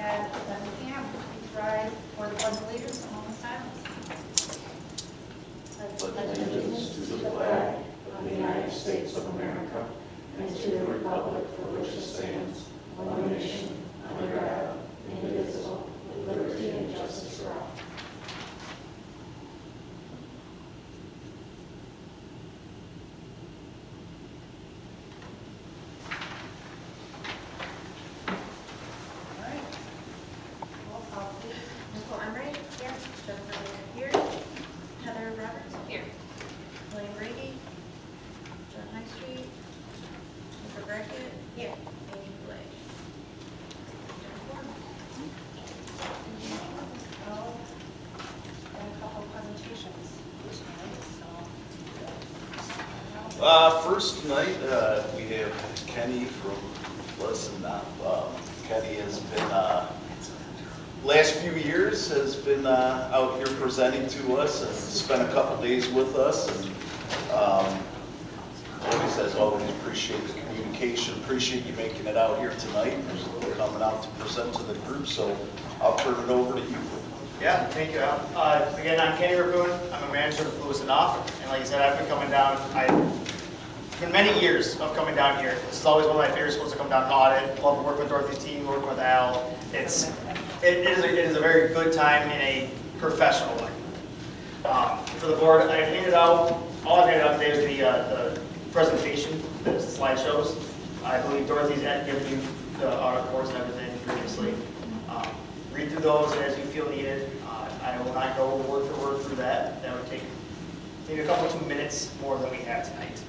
at 11 p.m. Please rise for the Pledge of Allegiance and moment of silence. Pledge allegiance to the flag of the United States of America and to the republic for which it stands, one nation, under God, indivisible, with liberty and justice for all. First tonight, we have Kenny from Listen Up. Kenny has been, last few years, has been out here presenting to us and spent a couple days with us. And always, as always, appreciate the communication, appreciate you making it out here tonight and coming out to present to the group. So I'll turn it over to you. Yeah, thank you, Al. Again, I'm Kenny Rapoon. I'm a manager of Lewis and Off. And like I said, I've been coming down. It's been many years of coming down here. This is always one of my favorite schools to come down and audit. Love to work with Dorothy's team, working with Al. It is a very good time in a professional way. For the board, I handed out, all I handed out today was the presentation, the slideshows. I believe Dorothy's had given you the audit reports and everything previously. Read through those as you feel needed. I will not go word for word through that. That would take maybe a couple 2 minutes more than we have tonight.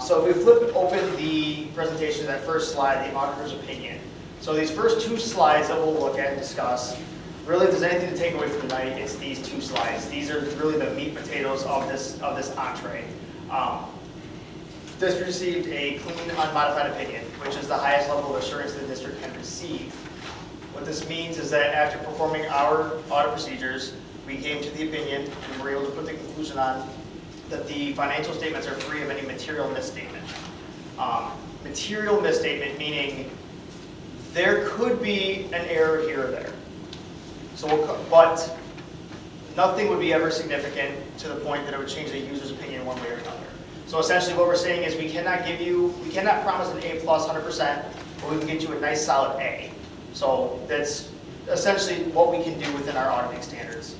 So if we flip open the presentation, that first slide, the auditor's opinion. So these first two slides that we'll look at and discuss, really if there's anything to take away from tonight, it's these two slides. These are really the meat and potatoes of this entree. District received a clean, unmodified opinion, which is the highest level of assurance the district can receive. What this means is that after performing our audit procedures, we came to the opinion and were able to put the conclusion on that the financial statements are free of any material misstatement. Material misstatement meaning there could be an error here or there. But nothing would be ever significant to the point that it would change the user's opinion one way or another. So essentially what we're saying is we cannot promise an A plus 100%, but we can get you a nice solid A. So that's essentially what we can do within our auditing standards.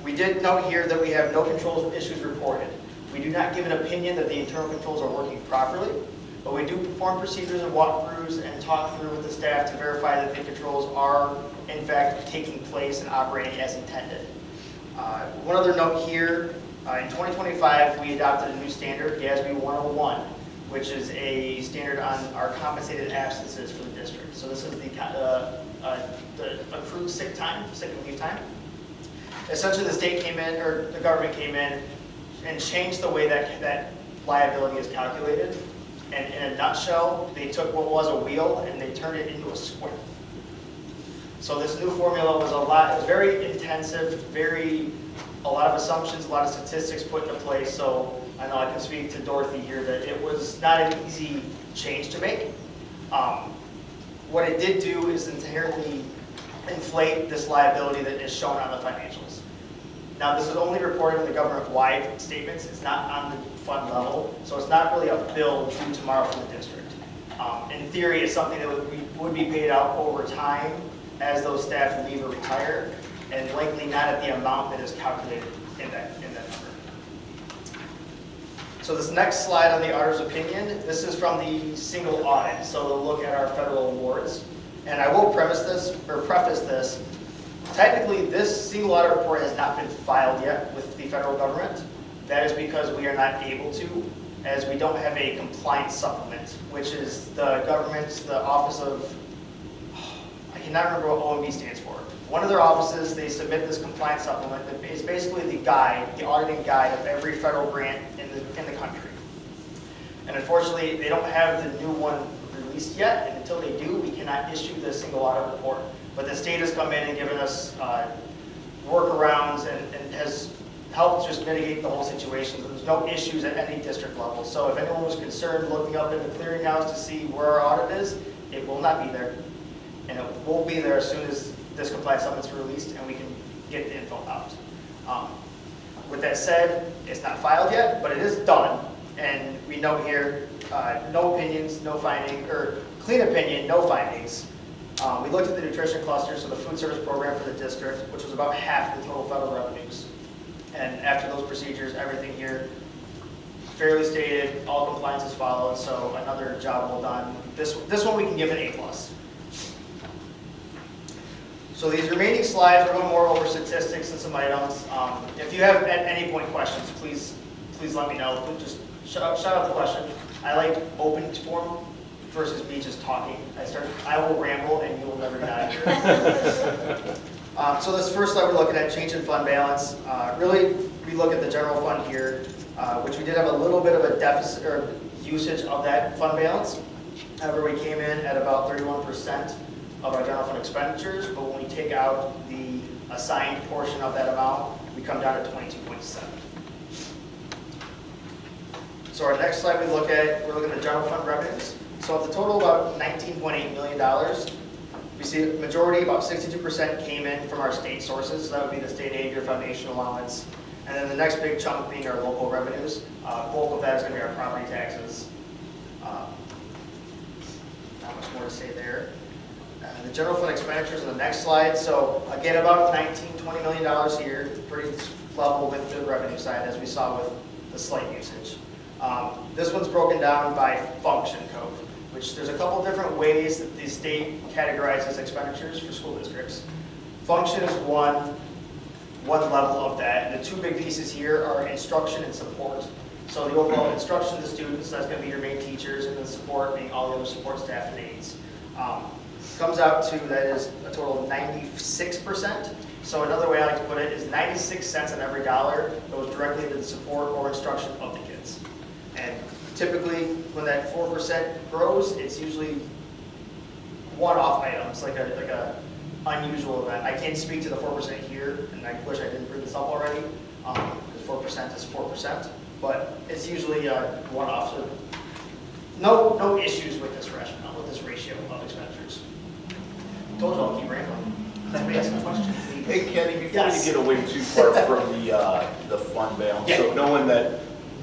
We did note here that we have no controls issues reported. We do not give an opinion that the internal controls are working properly, but we do perform procedures and walkthroughs and talk through with the staff to verify that the controls are in fact taking place and operating as intended. One other note here, in 2025 we adopted a new standard, GASB 101, which is a standard on our compensated absences for the district. So this is the accrued sick and leave time. Essentially the state came in, or the government came in and changed the way that liability is calculated. And in a nutshell, they took what was a wheel and they turned it into a square. So this new formula was it was very intensive, a lot of assumptions, a lot of statistics put into place. So I know I can speak to Dorothy here that it was not an easy change to make. What it did do is inherently inflate this liability that is shown on the financials. Now this is only reported in the government-wide statements. It's not on the fund level, so it's not really a bill due tomorrow for the district. In theory, it's something that would be paid out over time as those staff leave or retire, and likely not at the amount that is calculated in that number. So this next slide on the auditor's opinion, this is from the single audit. So we'll look at our federal awards. And I will preface this. Technically, this single audit report has not been filed yet with the federal government. That is because we are not able to, as we don't have a compliance supplement, which is the government's, the office of, I cannot remember what OMB stands for. One of their offices, they submit this compliance supplement that is basically the guide, the auditing guide of every federal grant in the country. And unfortunately, they don't have the new one released yet, and until they do, we cannot issue the single audit report. But the state has come in and given us workarounds and has helped just mitigate the whole situation. There's no issues at any district level. So if anyone was concerned looking up in the clearinghouse to see where our audit is, it will not be there. and it will be there as soon as this compliance supplement's released and we can get the info out. With that said, it's not filed yet, but it is done. And we note here, no opinions, no finding, or clean opinion, no findings. We looked at the nutrition cluster, so the food service program for the district, which was about half the total federal revenues. And after those procedures, everything here fairly stated, all compliance is followed, so another job well done. This one we can give an A+. So these remaining slides, we're going more over statistics and some items. If you have at any point questions, please let me know. Just shout out the question. I like open forum versus me just talking. I will ramble and you will never die. So this first slide we're looking at change in fund balance. Really, we look at the general fund here, which we did have a little bit of a deficit or usage of that fund balance. However, we came in at about 31% of our general fund expenditures, but when we take out the assigned portion of that amount, we come down to 22.7. So our next slide we're looking at the general fund revenues. So of the total about $19.8 million, we see the majority, about 62% came in from our state sources. So that would be the state aid, your foundation allowance. And then the next big chunk being our local revenues. Bulk of that is going to be our property taxes. Not much more to say there. The general fund expenditures on the next slide. So again, about $19–20 million here, pretty level with the revenue side, as we saw with the slight usage. This one's broken down by function code, which there's a couple different ways that the state categorizes expenditures for school districts. Function is one level of that. And the two big pieces here are instruction and support. So the overall instruction of the students, that's going to be your main teachers, and the support being all the other support staff and aides. Comes out to, that is a total of 96%. So another way I like to put it is 96 cents on every dollar goes directly into the support or instruction of the kids. And typically, when that 4% grows, it's usually one-off items, like a unusual event. I can't speak to the 4% here, and I wish I didn't bring this up already, because 4% is 4%. But it's usually a one-off. So no issues with this rationale, with this ratio of expenditures. Told you I'll keep rambling. Let me ask a question. Hey Kenny, before Yes. you get away too far from the fund balance, so knowing that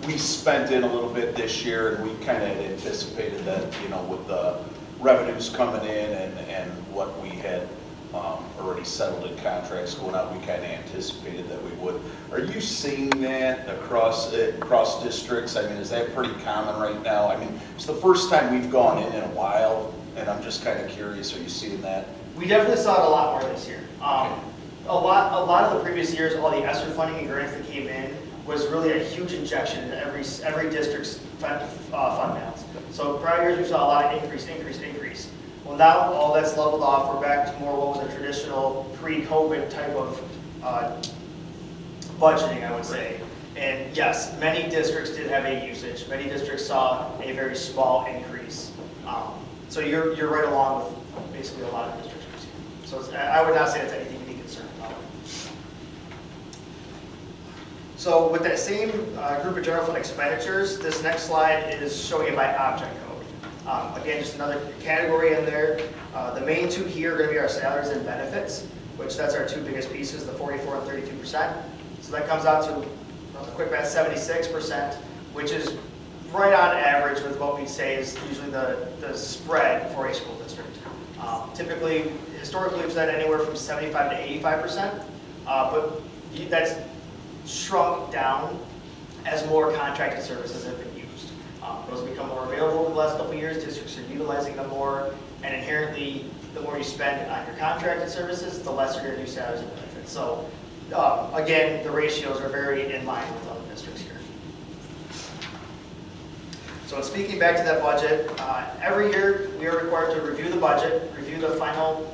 we spent in a little bit this year and we kind of anticipated that, with the revenues coming in and what we had already settled in contracts going out, we kind of anticipated that we would. Are you seeing that across districts? I mean, is that pretty common right now? I mean, it's the first time we've gone in a while, and I'm just kind of curious, are you seeing that? We definitely saw it a lot more this year. A lot of the previous years, all the ESSER funding and grants that came in was really a huge injection into every district's fund balance. So prior years we saw a lot of increase. Well, now all that's leveled off. We're back to more what was a traditional pre-COVID type of budgeting, I would say. And yes, many districts did have a usage. Many districts saw a very small increase. So you're right along with basically a lot of districts. So I would not say it's anything to be concerned about. So with that same group of general fund expenditures, this next slide is showing it by object code. Again, just another category in there. The main two here are going to be our salaries and benefits, which that's our two biggest pieces, the 44 and 32%. So that comes out to, a quick math, 76%, which is right on average with what we say is usually the spread for a school district. Typically, historically, we've said anywhere from 75 to 85%, but that's shrunk down as more contracted services have been used. Those become more available over the last couple of years. Districts are utilizing them more, and inherently, the more you spend on your contracted services, the less you're going to do salaries and benefits. So, again, the ratios are very in line with other districts here. So speaking back to that budget, every year we are required to review the budget, review the final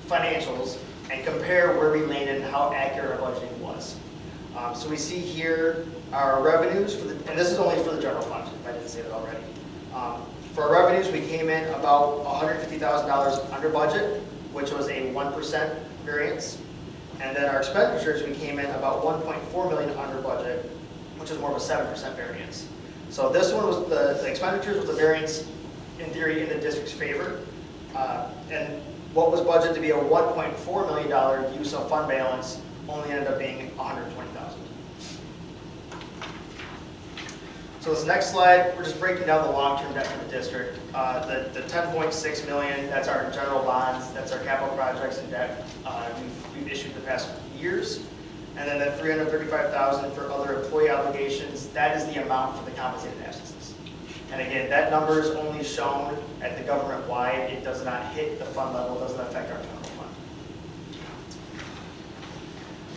financials, and compare where we landed and how accurate our budgeting was. So we see here our revenues, and this is only for the general fund, if I didn't say that already. For our revenues, we came in about $150,000 under budget, which was a 1% variance. And then our expenditures, we came in about $1.4 million under budget, which is more of a 7% variance. So this one was the expenditures was the variance, in theory, in the district's favor. And what was budgeted to be a $1.4 million use of fund balance only ended up being $120,000. So this next slide, we're just breaking down the long-term debt for the district. The 10.6 million, that's our general bonds, that's our capital projects and debt we've issued the past years. And then that 335,000 for other employee obligations, that is the amount for the compensated absences. And again, that number is only shown at the government-wide. It does not hit the fund level, it doesn't affect our general fund.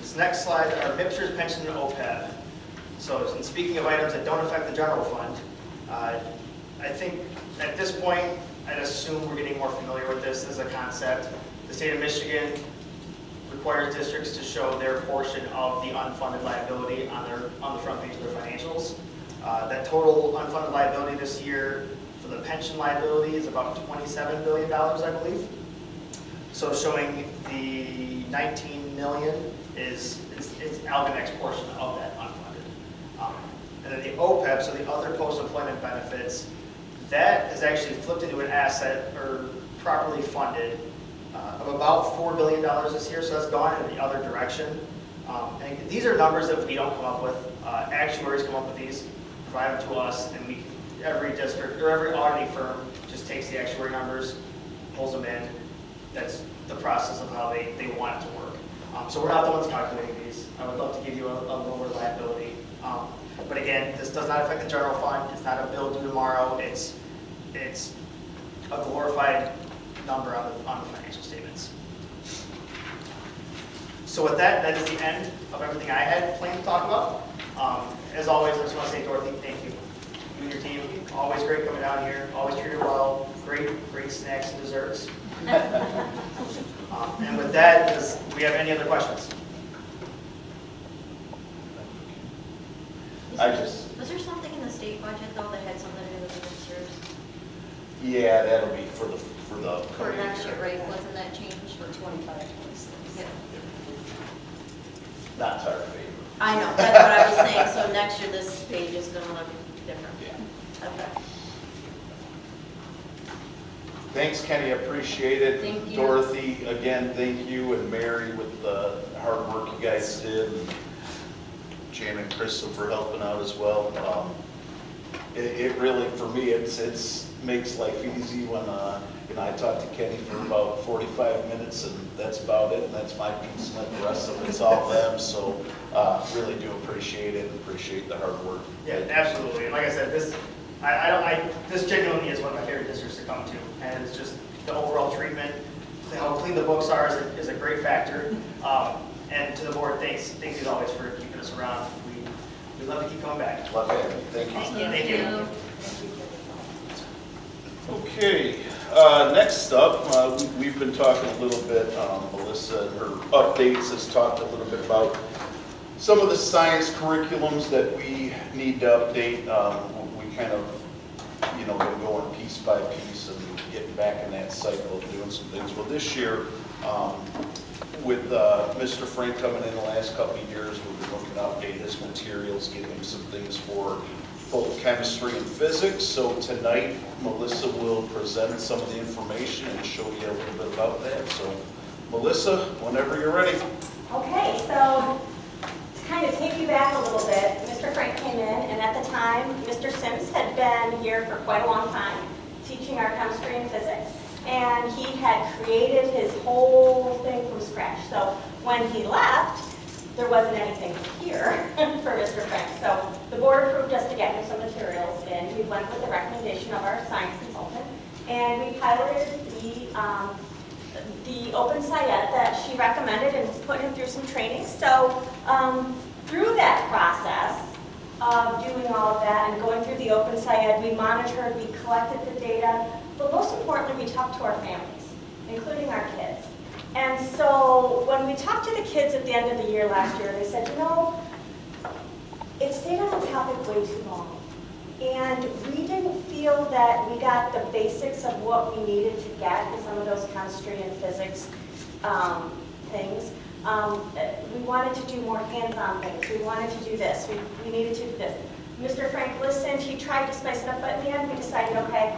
This next slide are MIPSR's pension and OPEB. So in speaking of items that don't affect the general fund, I think at this point, I'd assume we're getting more familiar with this as a concept. The state of Michigan requires districts to show their portion of the unfunded liability on the front page of their financials. That total unfunded liability this year for the pension liability is about $27 billion, I believe. So showing the 19 million is Algonac's portion of that unfunded. And then the OPEB, so the other post-employment benefits, that is actually flipped into an asset or properly funded of about $4 billion this year, so that's gone in the other direction. And these are numbers that we don't come up with. Actuaries come up with these, provide them to us, and every district or every auditing firm just takes the actuary numbers, pulls them in. That's the process of how they want it to work. So we're not the ones calculating these. I would love to give you a lower liability. But again, this does not affect the general fund. It's not a bill due tomorrow. It's a glorified number on the financial statements. So with that, that is the end of everything I had planned to talk about. As always, I just want to say, Dorothy, thank you. You and your team, always great coming down here. Always treated well. Great snacks and desserts. And with that, do we have any other questions? Was there something in the state budget though that had something to do with the mixers? Yeah, that'll be for the. For next year, right? Wasn't that changed for 25, 26? Yeah. Not to our favor. I know, that's what I was saying. So next year, this page is going to look different. Yeah. Okay. Thanks, Kenny, I appreciate it. Thank you. Dorothy, again, thank you, and Mary with the hard work you guys did, and Jan and Crystal for helping out as well. It really, for me, it makes life easy when I talk to Kenny for about 45 minutes, and that's about it, and that's my piece, and then the rest of it's all them. So really do appreciate it, and appreciate the hard work. Yeah, absolutely. And like I said, this genuinely is one of my favorite districts to come to, and it's just the overall treatment, how clean the books are is a great factor. And to the board, thanks as always for keeping us around. We'd love to keep coming back. Love having you. Thank you. Thank you. Okay, next up, we've been talking a little bit, Melissa in her updates has talked a little bit about some of the science curriculums that we need to update. We kind of, been going piece by piece and getting back in that cycle of doing some things. Well, this year, with Mr. Frank coming in the last couple of years, we've been looking to update his materials, getting him some things for both chemistry and physics. So tonight, Melissa will present some of the information and show you a little bit about that. So Melissa, whenever you're ready. Okay, so to kind of take you back a little bit, Mr. Frank came in, and at the time, Mr. Sims had been here for quite a long time, teaching our chemistry and physics, and he had created his whole thing from scratch. So when he left, there wasn't anything here for Mr. Frank. So the board approved us to get him some materials in. We went with the recommendation of our science consultant, and we piloted the Open Syed that she recommended and put him through some training. So through that process of doing all of that and going through the Open Syed, we monitored, we collected the data, but most importantly, we talked to our families, including our kids. And so when we talked to the kids at the end of the year last year, they said, it stayed on the topic way too long. And we didn't feel that we got the basics of what we needed to get in some of those chemistry and physics things. We wanted to do more hands-on things. We wanted to do this. We needed to do this. Mr. Frank listened. He tried to spice it up, but in the end we decided, okay,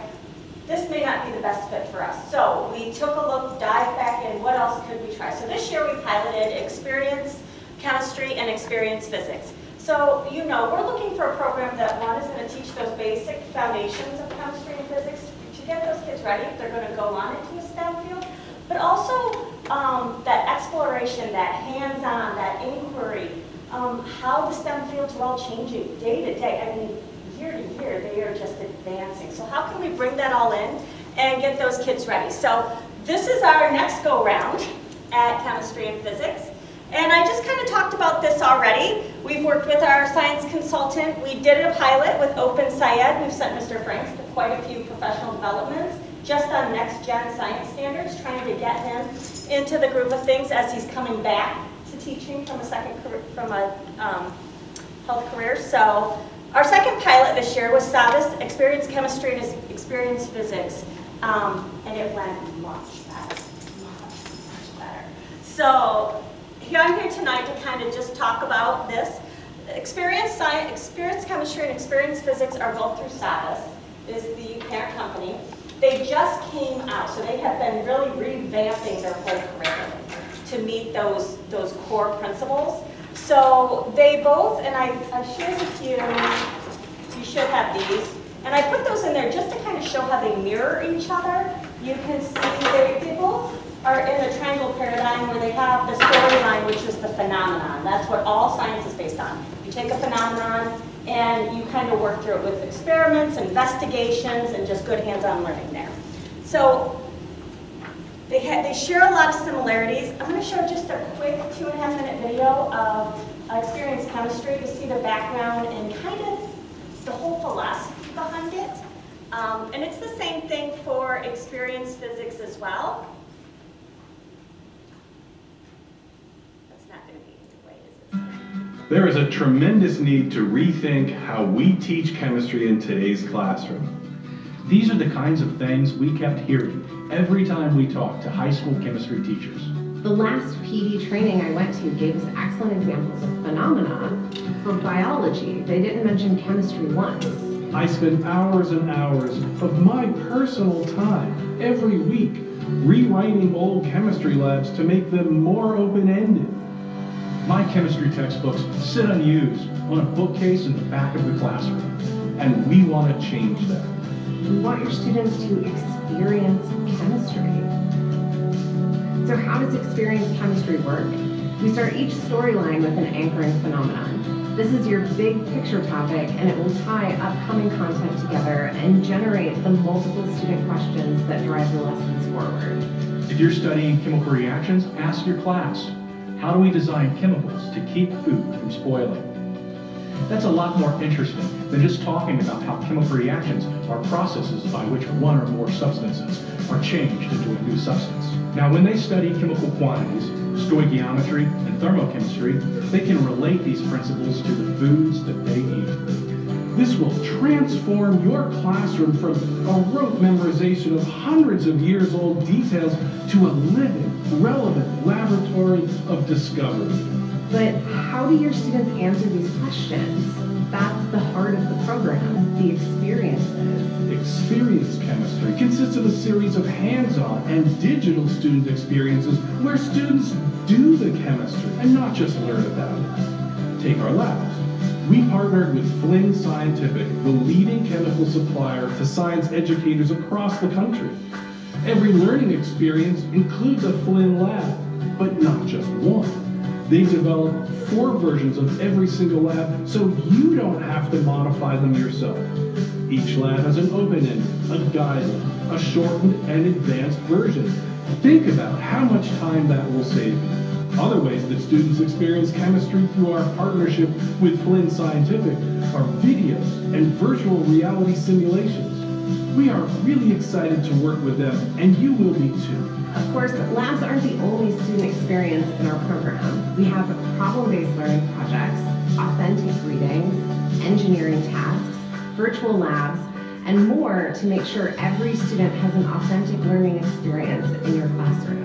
this may not be the best fit for us. So we took a look, dived back in, what else could we try? So this year we piloted experience chemistry and experience physics. So, you know, we're looking for a program that, one, is going to teach those basic foundations of chemistry and physics to get those kids ready if they're going to go on into a STEM field, but also that exploration, that hands-on, that inquiry, how the STEM fields are all changing day to day. I mean, year to year, they are just advancing. So how can we bring that all in and get those kids ready? So this is our next go-round at chemistry and physics. And I just kind of talked about this already. We've worked with our science consultant. We did a pilot with Open Syed. We've sent Mr. Franks to quite a few professional developments just on next-gen science standards, trying to get him into the groove of things as he's coming back to teaching from a health career. So our second pilot this year was Savas, Experience Chemistry and Experience Physics, and it went much better, much better. So here I'm here tonight to kind of just talk about this. Experience Chemistry and Experience Physics are both through Savas, is the parent company. They just came out, so they have been really revamping their whole curriculum to meet those core principles. So they both, and I shared with you should have these, and I put those in there just to kind of show how they mirror each other. You can see they both are in a triangle paradigm where they have the storyline, which is the phenomenon. That's what all science is based on. You take a phenomenon and you kind of work through it with experiments, investigations, and just good hands-on learning there. So they share a lot of similarities. I'm going to show just a quick 2.5-minute video of Experience Chemistry to see the background and kind of the whole philosophy behind it. And it's the same thing for Experience Physics as well. That's not going to be the way it is. There is a tremendous need to rethink how we teach chemistry in today's classroom. These are the kinds of things we kept hearing every time we talked to high school chemistry teachers. The last PD training I went to gave us excellent examples of phenomena. For biology, they didn't mention chemistry once. I spend hours and hours of my personal time every week rewriting old chemistry labs to make them more open-ended. My chemistry textbooks sit unused on a bookcase in the back of the classroom, And we want to change that. We want your students to experience chemistry. So how does experience chemistry work? We start each storyline with an anchoring phenomenon. This is your big picture topic, and it will tie upcoming content together and generate the multiple student questions that drive the lessons forward. if you're studying chemical reactions, ask your class, how do we design chemicals to keep food from spoiling? That's a lot more interesting than just talking about how chemical reactions are processes by which one or more substances are changed into a new substance. Now, when they study chemical quantities, stoichiometry, and thermochemistry, they can relate these principles to the foods that they eat. This will transform your classroom from a rote memorization of hundreds of years old details to a living, relevant laboratory of discovery. But how do your students answer these questions? That's the heart of the program, the experiences. Experience chemistry consists of a series of hands-on and digital student experiences where students do the chemistry and not just learn about it. Take our labs. We partnered with Flynn Scientific, the leading chemical supplier to science educators across the country. Every learning experience includes a Flynn lab, but not just one. They developed 4 versions of every single lab, so you don't have to modify them yourself. Each lab has an open end, a guideline, a shortened and advanced version. Think about how much time that will save you. Other ways that students experience chemistry through our partnership with Flynn Scientific are videos and virtual reality simulations. We are really excited to work with them, and you will be too. Of course, labs aren't the only student experience in our program. We have problem-based learning projects, authentic readings, engineering tasks, virtual labs, and more to make sure every student has an authentic learning experience in your classroom.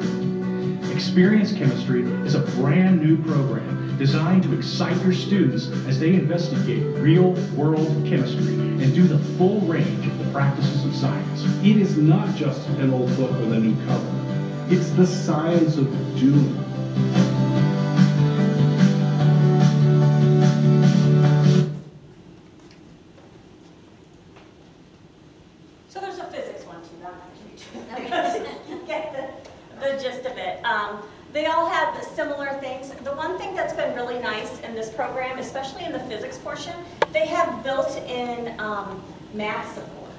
Experience Chemistry is a brand new program designed to excite your students as they investigate real-world chemistry and do the full range of the practices of science. It is not just an old book with a new cover. It's the science of doing. So there's a physics one too, not you get the gist of it. They all have similar things. The one thing that's been really nice in this program, especially in the physics portion, they have built-in math support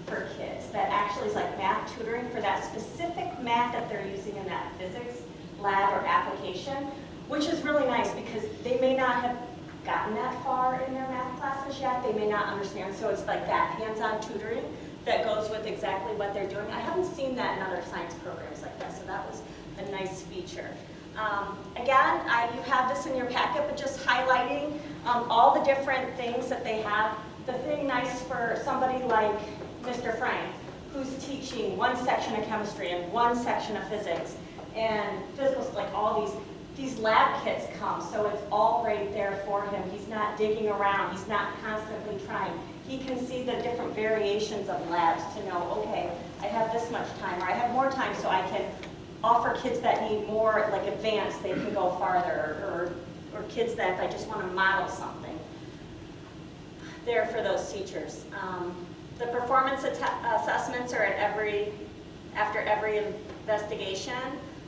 for kids that actually is like math tutoring for that specific math that they're using in that physics lab or application, which is really nice because they may not have gotten that far in their math classes yet. They may not understand, so it's like that hands-on tutoring that goes with exactly what they're doing. I haven't seen that in other science programs like that, so that was a nice feature. Again, you have this in your packet, but just highlighting all the different things that they have. The thing nice for somebody like Mr. Frank, who's teaching one section of chemistry and one section of physics, and physics, like all these lab kits come, so it's all right there for him. He's not digging around, he's not constantly trying. He can see the different variations of labs to know, okay, I have this much time, or I have more time, so I can offer kids that need more, like advanced, they can go farther, or kids that I just want to model something. There for those teachers. The performance assessments are after every investigation,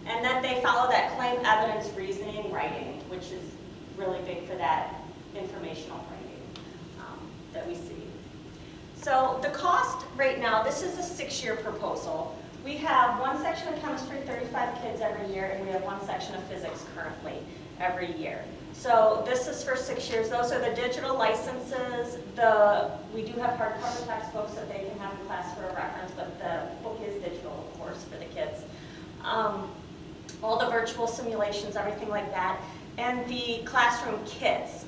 and then they follow that claim, evidence, reasoning, writing, which is really big for that informational writing that we see. So the cost right now, this is a 6-year proposal. We have one section of chemistry, 35 kids every year, and we have one section of physics currently every year. So this is for 6 years. Those are the digital licenses. We do have hardcover textbooks that they can have in class for a reference, but the book is digital, of course, for the kids. All the virtual simulations, everything like that. And the classroom kits.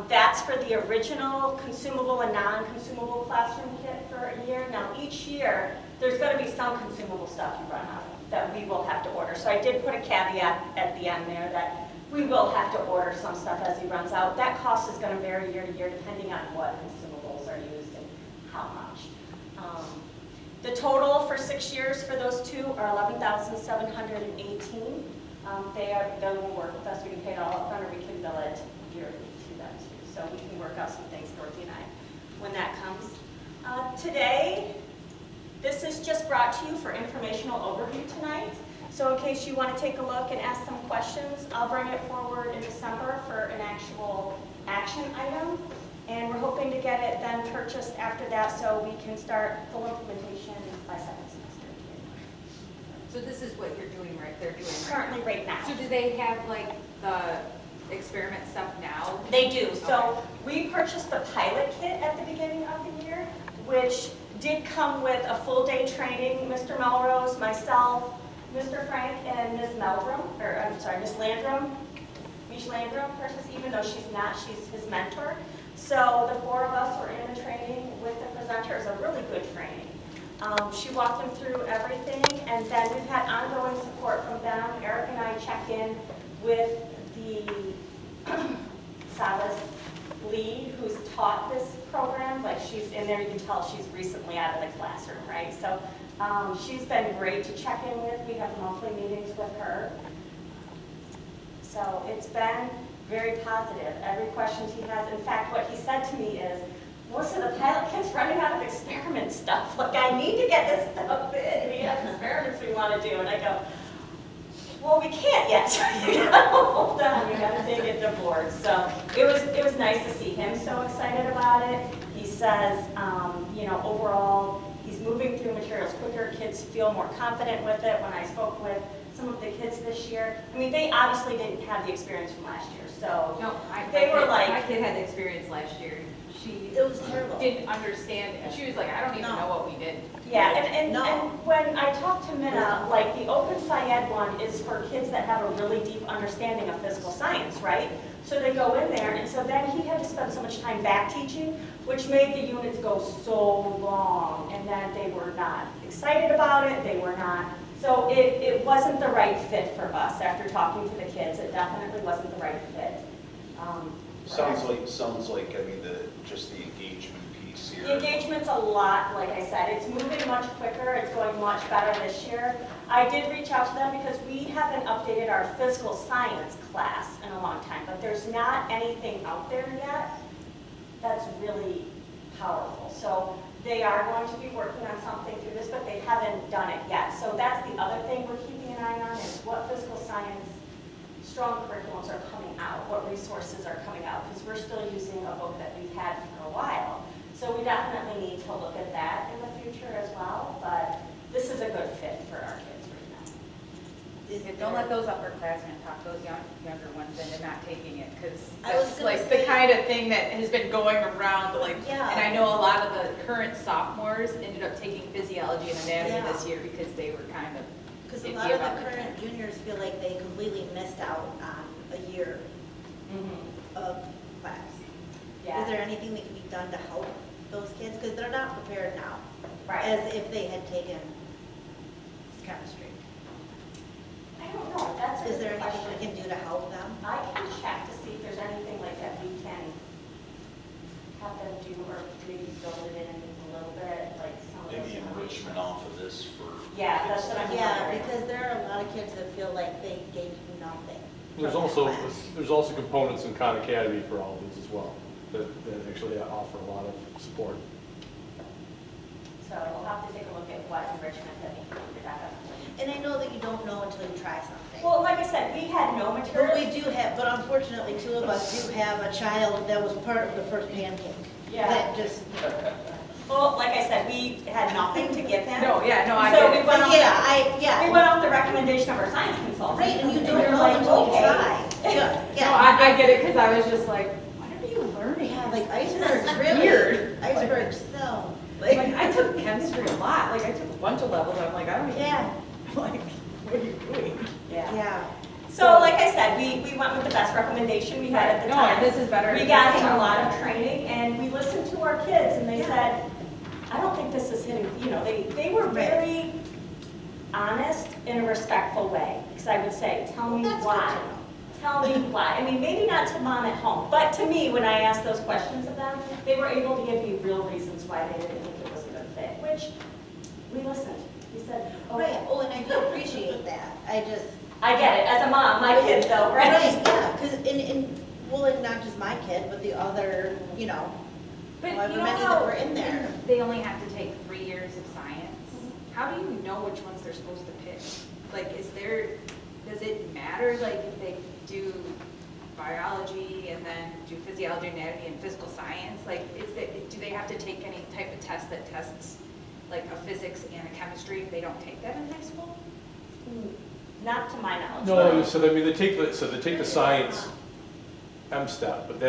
That's for the original consumable and non-consumable classroom kit for a year. Now each year, there's going to be some consumable stuff you run out of that we will have to order. So I did put a caveat at the end there that we will have to order some stuff as he runs out. That cost is going to vary year to year depending on what consumables are used and how much. The total for 6 years for those two are $11,718. They will work with us. We can pay it all up front, or we can bill it yearly to them too. So we can work out some things, Dorothy and I, when that comes. Today, this is just brought to you for informational overview tonight. So in case you want to take a look and ask some questions, I'll bring it forward in December for an actual action item. And we're hoping to get it then purchased after that so we can start full implementation by second semester. So this is what you're doing right, they're doing right Currently right now. now. So do they have like the experiment stuff now? They do. So we purchased the pilot kit at the beginning of the year, which did come with a full day training. Mr. Melrose, myself, Mr. Frank, and Ms. Meldrum, or I'm sorry, Ms. Landrum, Mish Landrum, even though she's not, she's his mentor. So the 4 of us were in the training with the presenter. It was a really good training. She walked them through everything, and then we've had ongoing support from them. Eric and I check in with the Savas lead who's taught this program. Like she's in there, you can tell she's recently out of the classroom, right? So she's been great to check in with. We have monthly meetings with her. So it's been very positive. Every question he has, in fact, what he said to me is, most of the pilot kit's running out of experiment stuff. Like, I need to get this stuff in. We have experiments we want to do. And I go, well, we can't yet. You gotta hold on. We gotta take it to board. So it was nice to see him so excited about it. He says, you know, overall, he's moving through materials quicker. Kids feel more confident with it. When I spoke with some of the kids this year, I mean, they obviously didn't have the experience from last year. So No, my kid had the experience last year. She It was terrible. didn't understand it. She was like, I don't even know what we did. Yeah, and when I talked to Minna, like the Open SciEd one is for kids that have a really deep understanding of physical science, right? So they go in there, and so then he had to spend so much time back teaching, which made the units go so long, and then they were not excited about it, they were not. So it wasn't the right fit for us after talking to the kids. It definitely wasn't the right fit. Sounds like, I mean, just the engagement piece here. The engagement's a lot, like I said, it's moving much quicker, it's going much better this year. I did reach out to them because we haven't updated our physical science class in a long time, but there's not anything out there yet that's really powerful. So they are going to be working on something through this, but they haven't done it yet. So that's the other thing we're keeping an eye on is what physical science strong curriculums are coming out, what resources are coming out, because we're still using a book that we've had for a while. So we definitely need to look at that in the future as well, but this is a good fit for our kids right now. Don't let those upperclassmen talk those younger ones into not taking it, because I was that's gonna like say- the kind of thing that has been going around, like, Yeah. and I know a lot of the current sophomores ended up taking physiology and anatomy Yeah. this year because they were kind of Because a iffy lot of about the it. current juniors feel like they completely missed out on a year of class. Yeah. Is there anything that can be done to help those kids? Because they're not prepared now, Right. as if they had taken chemistry. I don't know, that's a Is there good anything question. we can do to help them? I can check to see if there's anything like that we can have them do, or maybe build it in a little bit, like some of those. Maybe enrichment off of this for. Yeah, that's what I'm Yeah, wondering. because there are a lot of kids that feel like they gained nothing. There's from that also, class. there's also components in Khan Academy for all these as well, that actually offer a lot of support. So we'll have to take a look at what enrichment that we can do that. And I know that you don't know until you try something. Well, like I said, we had no But materials. we do have, but unfortunately, two of us do have a child that was part of the first pancake. Yeah. That just, Well, like I said, we had nothing to give him. No, yeah, no, I So get we it. went off, yeah, we went off the recommendation of our science consultant. right, and you And don't we were know like, until you okay. try. Yeah, No, yeah. I get it, because I was just like, what are you learning? Yeah, like icebergs, really. Weird. Icebergs, so, Like, I took chemistry a lot, like, I took a bunch of levels, I'm like, I don't even, yeah, like, what are you doing? Yeah. yeah. So like I said, we went with the best recommendation we had at the No, time. this is better. We got him a lot of training, and we listened to our kids, and they said, I don't think this is hitting, you know, they were very honest in a respectful way. Because I would say, tell me That's good to why. know. Tell me why. I mean, maybe not to mom at home, but to me, when I asked those questions of them, they were able to give me real reasons why they didn't think it was a good fit, which we listened. We said, Right, okay. oh, and I do appreciate that. I just. I get it, as a mom, my kid though, right? Yeah, because well, and not just my kid, but the other, you know, But however you know many how that were in there. they only have to take 3 years of science? How do you know which ones they're supposed to pick? Like, does it matter, like, if they do biology and then do physiology, anatomy, and physical science? Like, do they have to take any type of test that tests, like, a physics and a chemistry if they don't take that in high school? Not to my knowledge. No, so I mean, they take the science M-step, but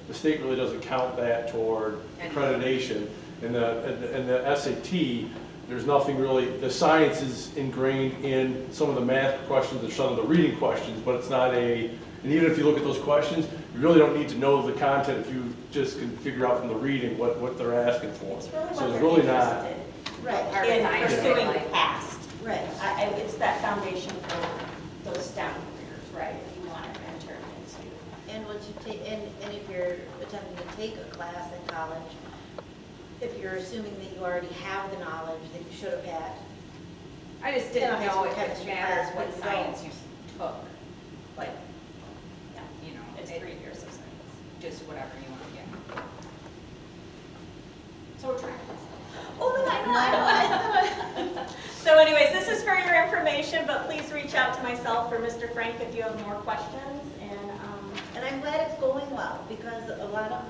the state really doesn't count that toward accreditation. In the SAT, there's nothing really, the science is ingrained in some of the math questions and some of the reading questions, but it's not and even if you look at those questions, you really don't need to know the content if you just can figure out from the reading what they're asking for. It's really So what it's they're really not. interested Right, in Science, pursuing yeah. the past. right. It's that foundation for those STEM careers, right, if you want to enter into. And what you take, and if you're attempting to take a class in college, if you're assuming that you already have the knowledge that you should have had. I just didn't Yeah, know if it chemistry matters class, what but you science don't. you took. Like, Yeah, you know, it's 3 years of science. just whatever you want to get. So we're trying. Oh, no, I know. So anyways, this is for your information, but please reach out to myself or Mr. Frank if you have more questions. And I'm glad it's going well, because a lot of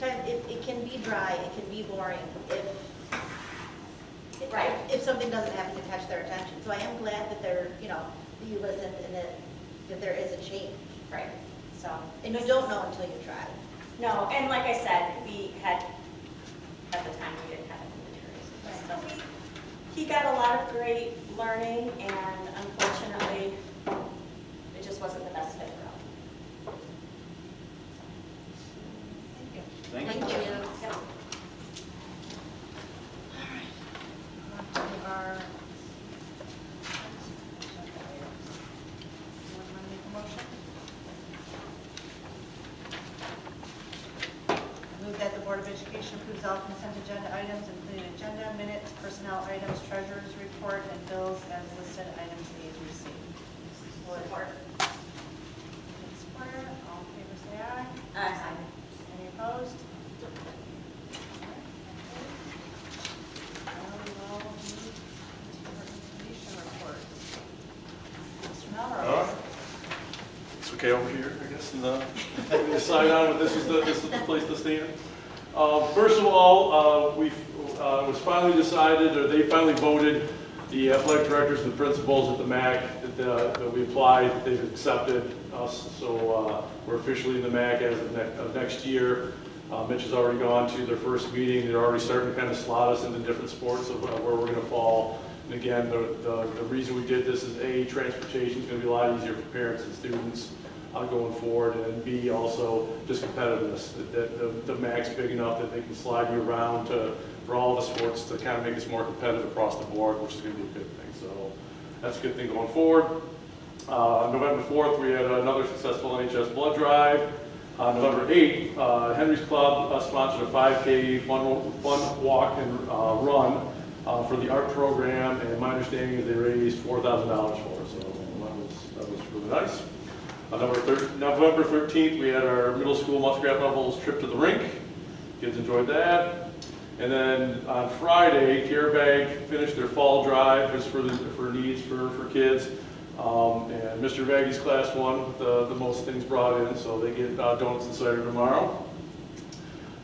times it can be dry, it can be boring Right. if something doesn't happen to catch their attention. So I am glad that that you listened and that there is a change. Right, so. And you don't know until you try. No, and like I said, we had, at the time, we didn't have any materials. So he got a lot of great learning, and unfortunately, it just wasn't the best fit for him. Thank you. Thank you. Yeah. On to our- Someone wanna make a motion? Education approves all consent agenda items, including agenda, minutes, personnel items, treasurer's report, and bills as listed, items A through C. Support. Support. All in favor, say aye. Aye. Any opposed? Mr. Melrose. It's okay over here, I guess, and we decide on, but this is the place to stand. First of all, was finally decided, or they finally voted, the athletic directors and the principals at the MAC that we applied, they've accepted us, so we're officially in the MAC as of next year. Mitch has already gone to their first meeting. They're already starting to kind of slot us into different sports of where we're going to fall. And again, the reason we did this is A, transportation is going to be a lot easier for parents and students going forward, and B, also just competitiveness. The MAC's big enough that they can slide you around for all the sports to kind of make us more competitive across the board, which is going to be a good thing. So that's a good thing going forward. November 4th, we had another successful NHS blood drive. November 8th, Henry's Club sponsored a 5K fun walk and run for the art program, and my understanding is they raised $4,000 for it, so that was really nice. November 13th, we had our middle school Muskrat Levels trip to the rink. Kids enjoyed that. And then on Friday, Care Bag finished their fall drive just for needs for kids. And Mr. Vaggy's class won with the most things brought in, so they get donuts and cider tomorrow.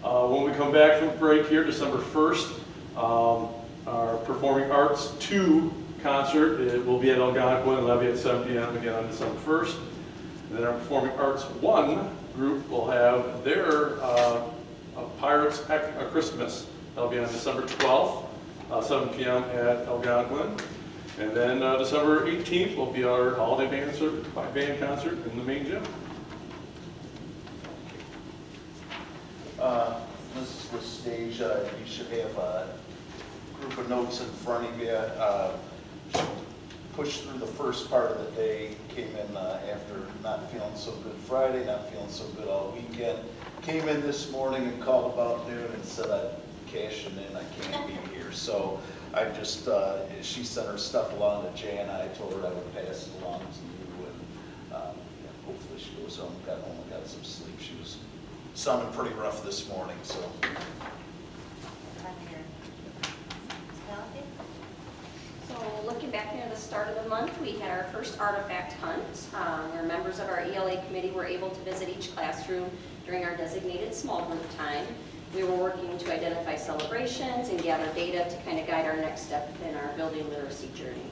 When we come back from break here, December 1st, our Performing Arts 2 concert, it will be at Algonac, and that'll be at 7 p.m. again on December 1st. And then our Performing Arts 1 group will have their Pirates Christmas. That'll be on December 12th, 7 p.m. at Algonac. And then December 18th will be our holiday band concert in the main gym. This is the stage. You should have a group of notes in front of you. Pushed through the first part of the day, came in after not feeling so good Friday, not feeling so good all weekend. Came in this morning and called about noon and said I'm cashing in, I can't be here. So I just, she sent her stuff along to Jay and I told her I would pass it along to you, and hopefully she goes home, got home and got some sleep. She was sounding pretty rough this morning, so. So looking back near the start of the month, we had our first artifact hunt, where members of our ELA committee were able to visit each classroom during our designated small group time. We were working to identify celebrations and gather data to kind of guide our next step in our building literacy journey.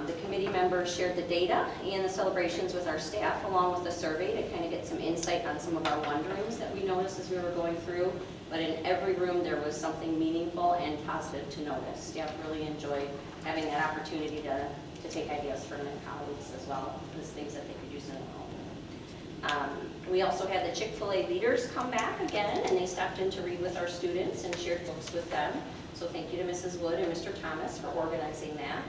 The committee members shared the data and the celebrations with our staff, along with a survey to kind of get some insight on some of our wonderings that we noticed as we were going through. But in every room, there was something meaningful and positive to notice. Staff really enjoyed having that opportunity to take ideas from their colleagues as well as things that they could use in their home. We also had the Chick-fil-A leaders come back again, and they stopped in to read with our students and shared books with them. So thank you to Mrs. Wood and Mr. Thomas for organizing that.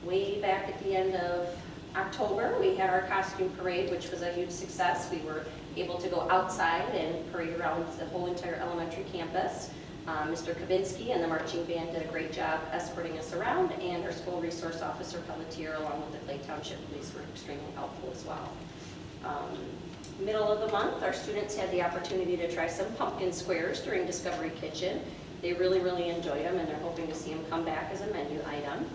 Way back at the end of October, we had our costume parade, which was a huge success. We were able to go outside and parade around the whole entire elementary campus. Mr. Kavinsky and the marching band did a great job escorting us around, and our school resource officer, Pelletier, along with the Clay Township Police, were extremely helpful as well. Middle of the month, our students had the opportunity to try some pumpkin squares during Discovery Kitchen. They really, really enjoyed them, and they're hoping to see them come back as a menu item.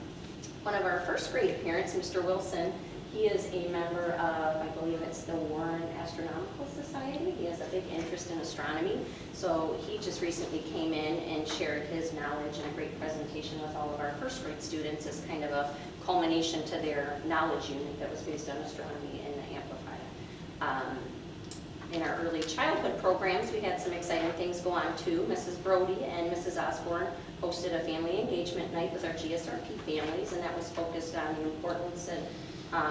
One of our first grade appearants, Mr. Wilson, he is a member of, I believe it's the Warren Astronomical Society. He has a big interest in astronomy. So he just recently came in and shared his knowledge in a great presentation with all of our first grade students as kind of a culmination to their knowledge unit that was based on astronomy in the Amplified. In our early childhood programs, we had some exciting things go on too. Mrs. Brody and Mrs. Osborne hosted a family engagement night with our GSRP families, and that was focused on the importance and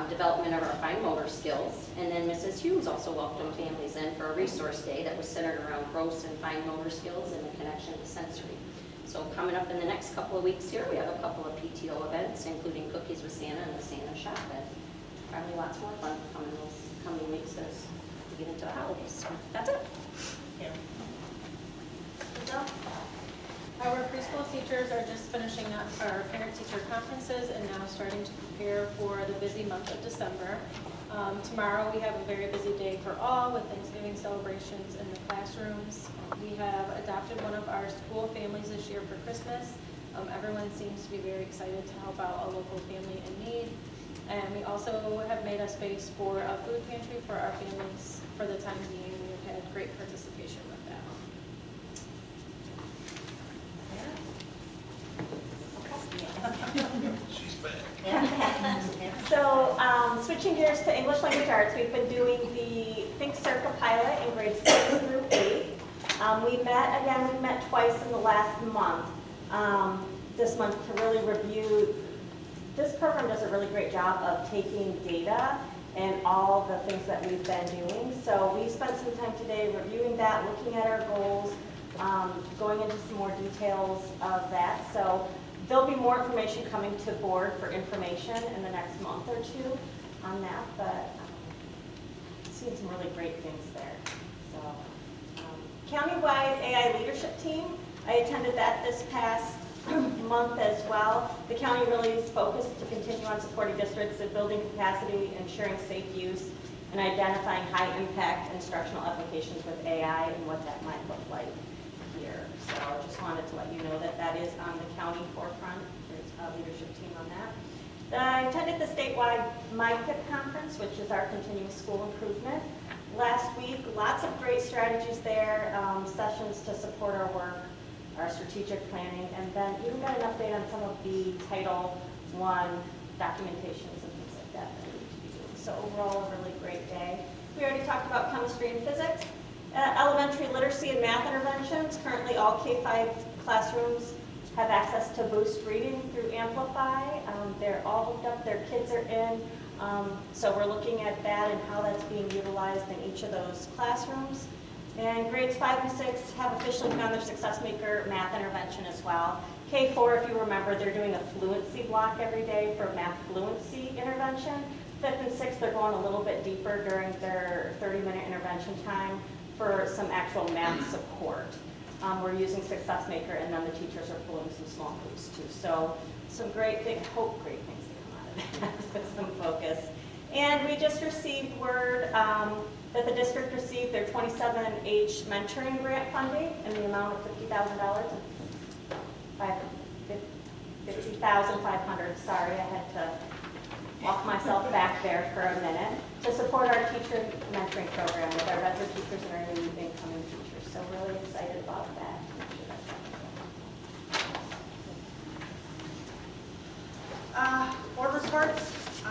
development of our fine motor skills. And then Mrs. Hughes also welcomed families in for a resource day that was centered around gross and fine motor skills and the connection to sensory. So coming up in the next couple of weeks here, we have a couple of PTO events, including Cookies with Santa and the Santa Shop, and probably lots more fun coming those coming weeks as we get into the holidays. So that's it. Thank you. teachers are just finishing up our parent-teacher conferences and now starting to prepare for the busy month of December. Tomorrow we have a very busy day for all with Thanksgiving celebrations in the classrooms. We have adopted one of our school families this year for Christmas. Everyone seems to be very excited to help out a local family in need. And we also have made a space for a food pantry for our families for the time being. We have had great participation with that. She's back. So switching gears to English Language Arts, we've been doing the Think Circa pilot in grades 6 through 8. We met twice in the last month. This month to really review. This program does a really great job of taking data and all the things that we've been doing. So we spent some time today reviewing that, looking at our goals, going into some more details of that. So there'll be more information coming to board for information in the next month or two on that, but seeing some really great things there. So countywide AI leadership team, I attended that this past month as well. The county really is focused to continue on supporting districts in building capacity, ensuring safe use, and identifying high impact instructional applications with AI and what that might look like here. So I just wanted to let you know that that is on the county forefront. There's a leadership team on that. I attended the statewide MyPIP conference, which is our continuous school improvement. Last week, lots of great strategies there, sessions to support our work, our strategic planning, and then even got an update on some of the Title I documentations and things like that that we need to be doing. So overall, a really great day. We already talked about chemistry and physics. Elementary literacy and math interventions. Currently, all K-5 classrooms have access to Boost Reading through Amplify. They're all hooked up, their kids are in. So we're looking at that and how that's being utilized in each of those classrooms. And grades 5 and 6 have officially begun their Success Maker math intervention as well. K4, if you remember, they're doing a fluency block every day for math fluency intervention. 5th and 6th, they're going a little bit deeper during their 30-minute intervention time for some actual math support. We're using Success Maker, and then the teachers are pulling some small groups too. So some great things, hope great things to come out of that with some focus. And we just received word that the district received their 27H mentoring grant funding in the amount of $50,000. 50,500. Sorry, I had to walk myself back there for a minute to support our teacher mentoring program with our veteran teachers and our new incoming teachers. So really excited about that. Board reports. I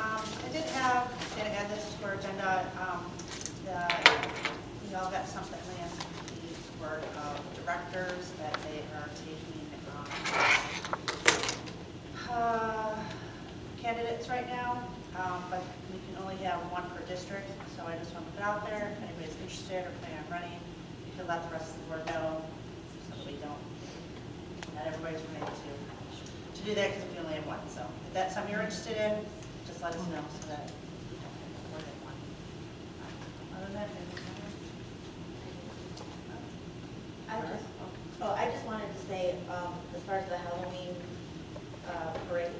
did have, going to add this to our agenda, you all got something in the word of directors that they are taking candidates right now, but we can only have one per district, so I just want to put it out there. If anybody's interested or planning on running, you can let the rest of the board know so that we don't, not everybody's ready to do that because we only have one. So if that's something you're interested in, just let us know so that we don't have more than one. Other than that, I just wanted to say, as far as the Halloween parade,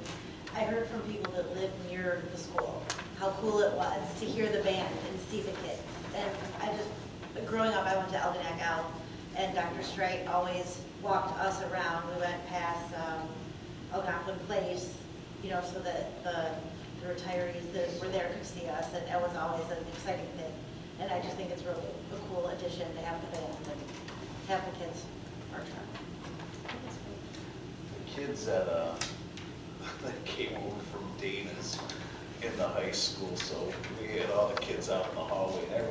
I heard from people that live near the school how cool it was to hear the band and see the kids. And growing up, I went to Algonac Out, and Dr. Strite always walked us around. We went past Algonquin Place, so that the retirees that were there could see us, and that was always an exciting thing. And I just think it's really a cool addition to have the band and have the kids march around. The kids that came over from Dana's in the high school, so we had all the kids out in the hallway, and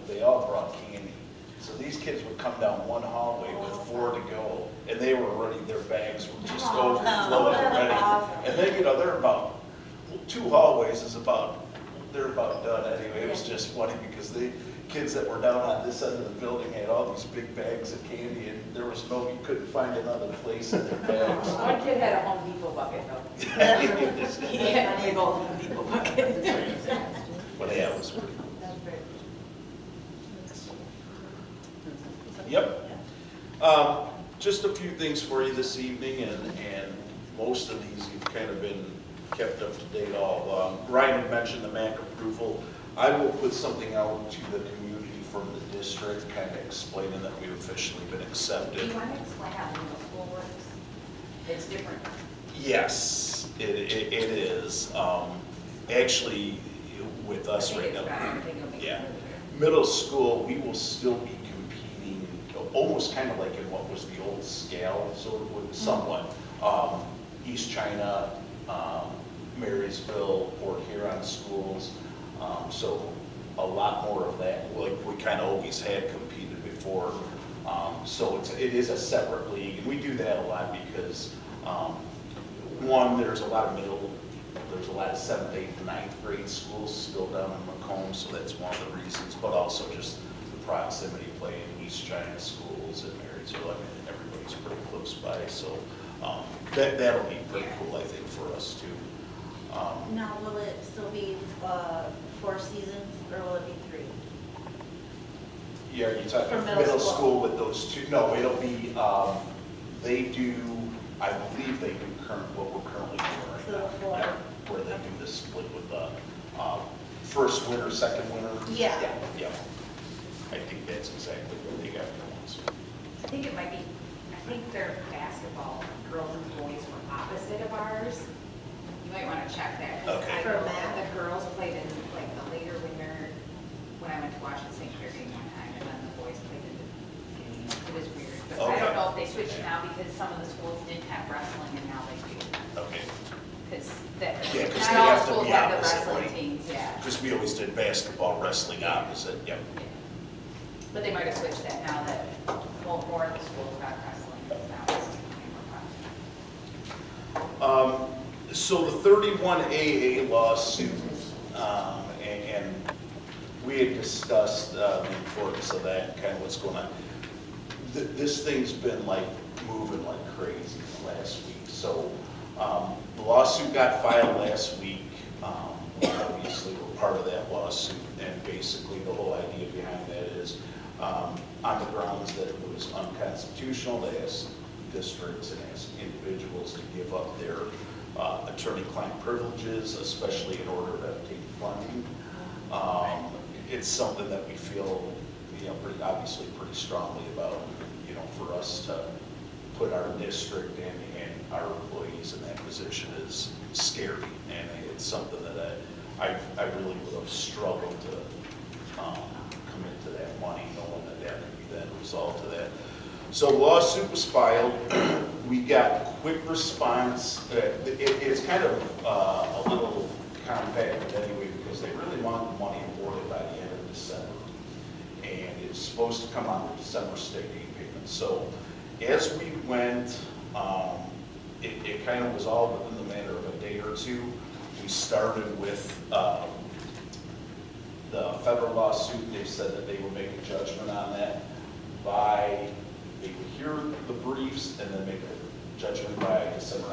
they all brought candy. So these kids would come down one hallway with 4 to go, and they were already, their bags were just overflowing already. And then, they're about 2 hallways they're about done anyway. It was just funny because the kids that were down on this end of the building had all these big bags of candy, and you couldn't find another place in their bags. One kid had a Home Depot bucket though. He had a big old Home Depot bucket. But yeah, it was pretty cool. Yep. Just a few things for you this evening, and most of these you've kind of been kept up to date all along. Ryan had mentioned the MAC approval. I will put something out to the community from the district, kind of explaining that we've officially been Do accepted. you want to explain how middle school works? It's different. Yes, it is. Actually, with us right now, yeah, middle school, we will still be competing, almost kind of like in what was the old scale, so somewhat. East China, Marysville, Port Huron schools. So a lot more of that, like we kind of always had competed before. So it is a separate league, and we do that a lot because one, there's a lot of 7th, 8th, and 9th grade schools still down in Macomb, so that's one of the reasons, but also just the proximity playing East China schools and Marysville. I mean, everybody's pretty close by, so that'll be pretty cool, I think, for us too. Now, will it still be 4 seasons, or will it be 3? Yeah, are you talking For middle school with those two? No, it'll be, they do, I believe they do what we're currently doing right now. Yeah, where they do this split with the first winter, second winter. Yeah. Yeah. I think that's exactly what they got going. So. I think it might be, I think their basketball, girls and boys were opposite of ours. You might want to check that. 'Cause Okay. I know that the girls played in like the later winter, when I went to watch the St. Clair game one time, and then the boys played in the beginning. It was weird, but I Okay. don't know if they switched now because some of the schools didn't have wrestling and now they do. Okay. Because Yeah, 'cause not they all have to schools be have the opposite, wrestling right? teams, yeah. Because we always did basketball, wrestling opposite. Yep. Yeah. But they might have switched that now that more of the schools got wrestling, because now it's more popular. So the 31AA lawsuit, and we had discussed the importance of that, kind of what's going on. This thing's been like moving like crazy last week. So the lawsuit got filed last week. We obviously were part of that lawsuit, and basically the whole idea behind that is on the grounds that it was unconstitutional to ask districts and ask individuals to give up their attorney-client privileges, especially in order to obtain funding. It's something that we feel, obviously pretty strongly about, for us to put our district and our employees in that position is scary, and it's something that I really would have struggled to commit to that money, knowing that that could be then resolved to that. So the lawsuit was filed. We got quick response. It's kind of a little compacted anyway because they really want the money awarded by the end of December. And it's supposed to come on the December state aid payment. So as we went, it kind of was all within the matter of a day or two. We started with the federal lawsuit. They said that they would make a judgment on that they would hear the briefs and then make a judgment by December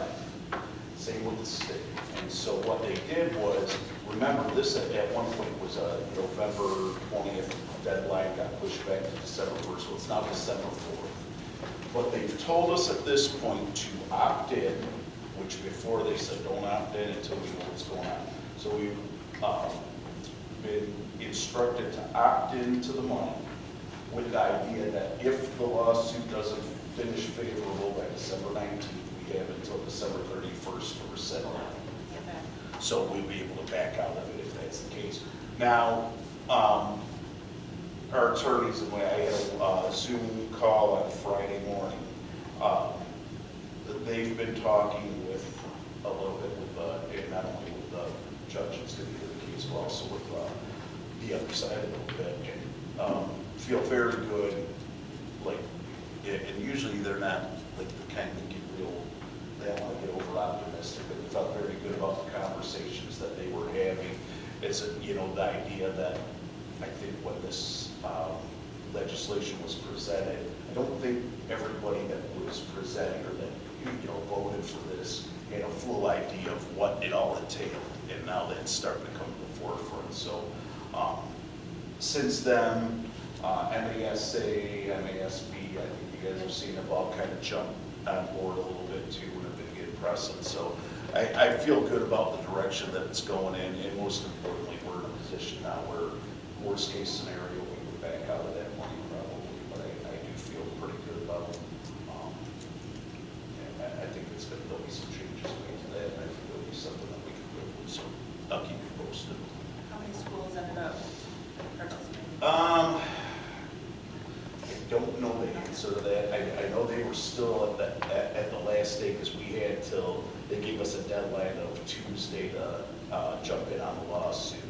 9th. Same with the state. And so what they did was, remember this at one point was a November 20th deadline, got pushed back to December 1st, so it's now December 4th. But they've told us at this point to opt in, which before they said don't opt in until we know what's going on. So we've been instructed to opt into the money with the idea that if the lawsuit doesn't finish favorable by December 19th, we have until December 31st to rescind it. So we'll be able to back out of it if that's the case. Now, our attorneys, and I had a Zoom call on Friday morning. They've been talking with a little bit with, and not only with the judge, it's going to be the case, but also with the other side a little bit. And, feel very good, and usually they're not like the kind that get they don't want to get over optimistic, but they felt very good about the conversations that they were having. It's the idea that I think when this legislation was presented, I don't think everybody that was presenting or that voted for this had a full idea of what it all entailed, and now that's starting to come to the forefront. So since then, MASA, Class B. I think you guys have seen the ball kind of jump on board a little bit too and have been getting precedent. So I feel good about the direction that it's going in, and most importantly, we're in a position now where worst case scenario, we would back out of that money probably, but I do feel pretty good about it. And I think there'll be some changes made to that, and I think there'll be something that we can live with, so I'll keep you posted. How many schools ended up participating? I don't know the answer to that. I know they were still at the last day because we had till, they gave us a deadline of Tuesday to jump in on the lawsuit.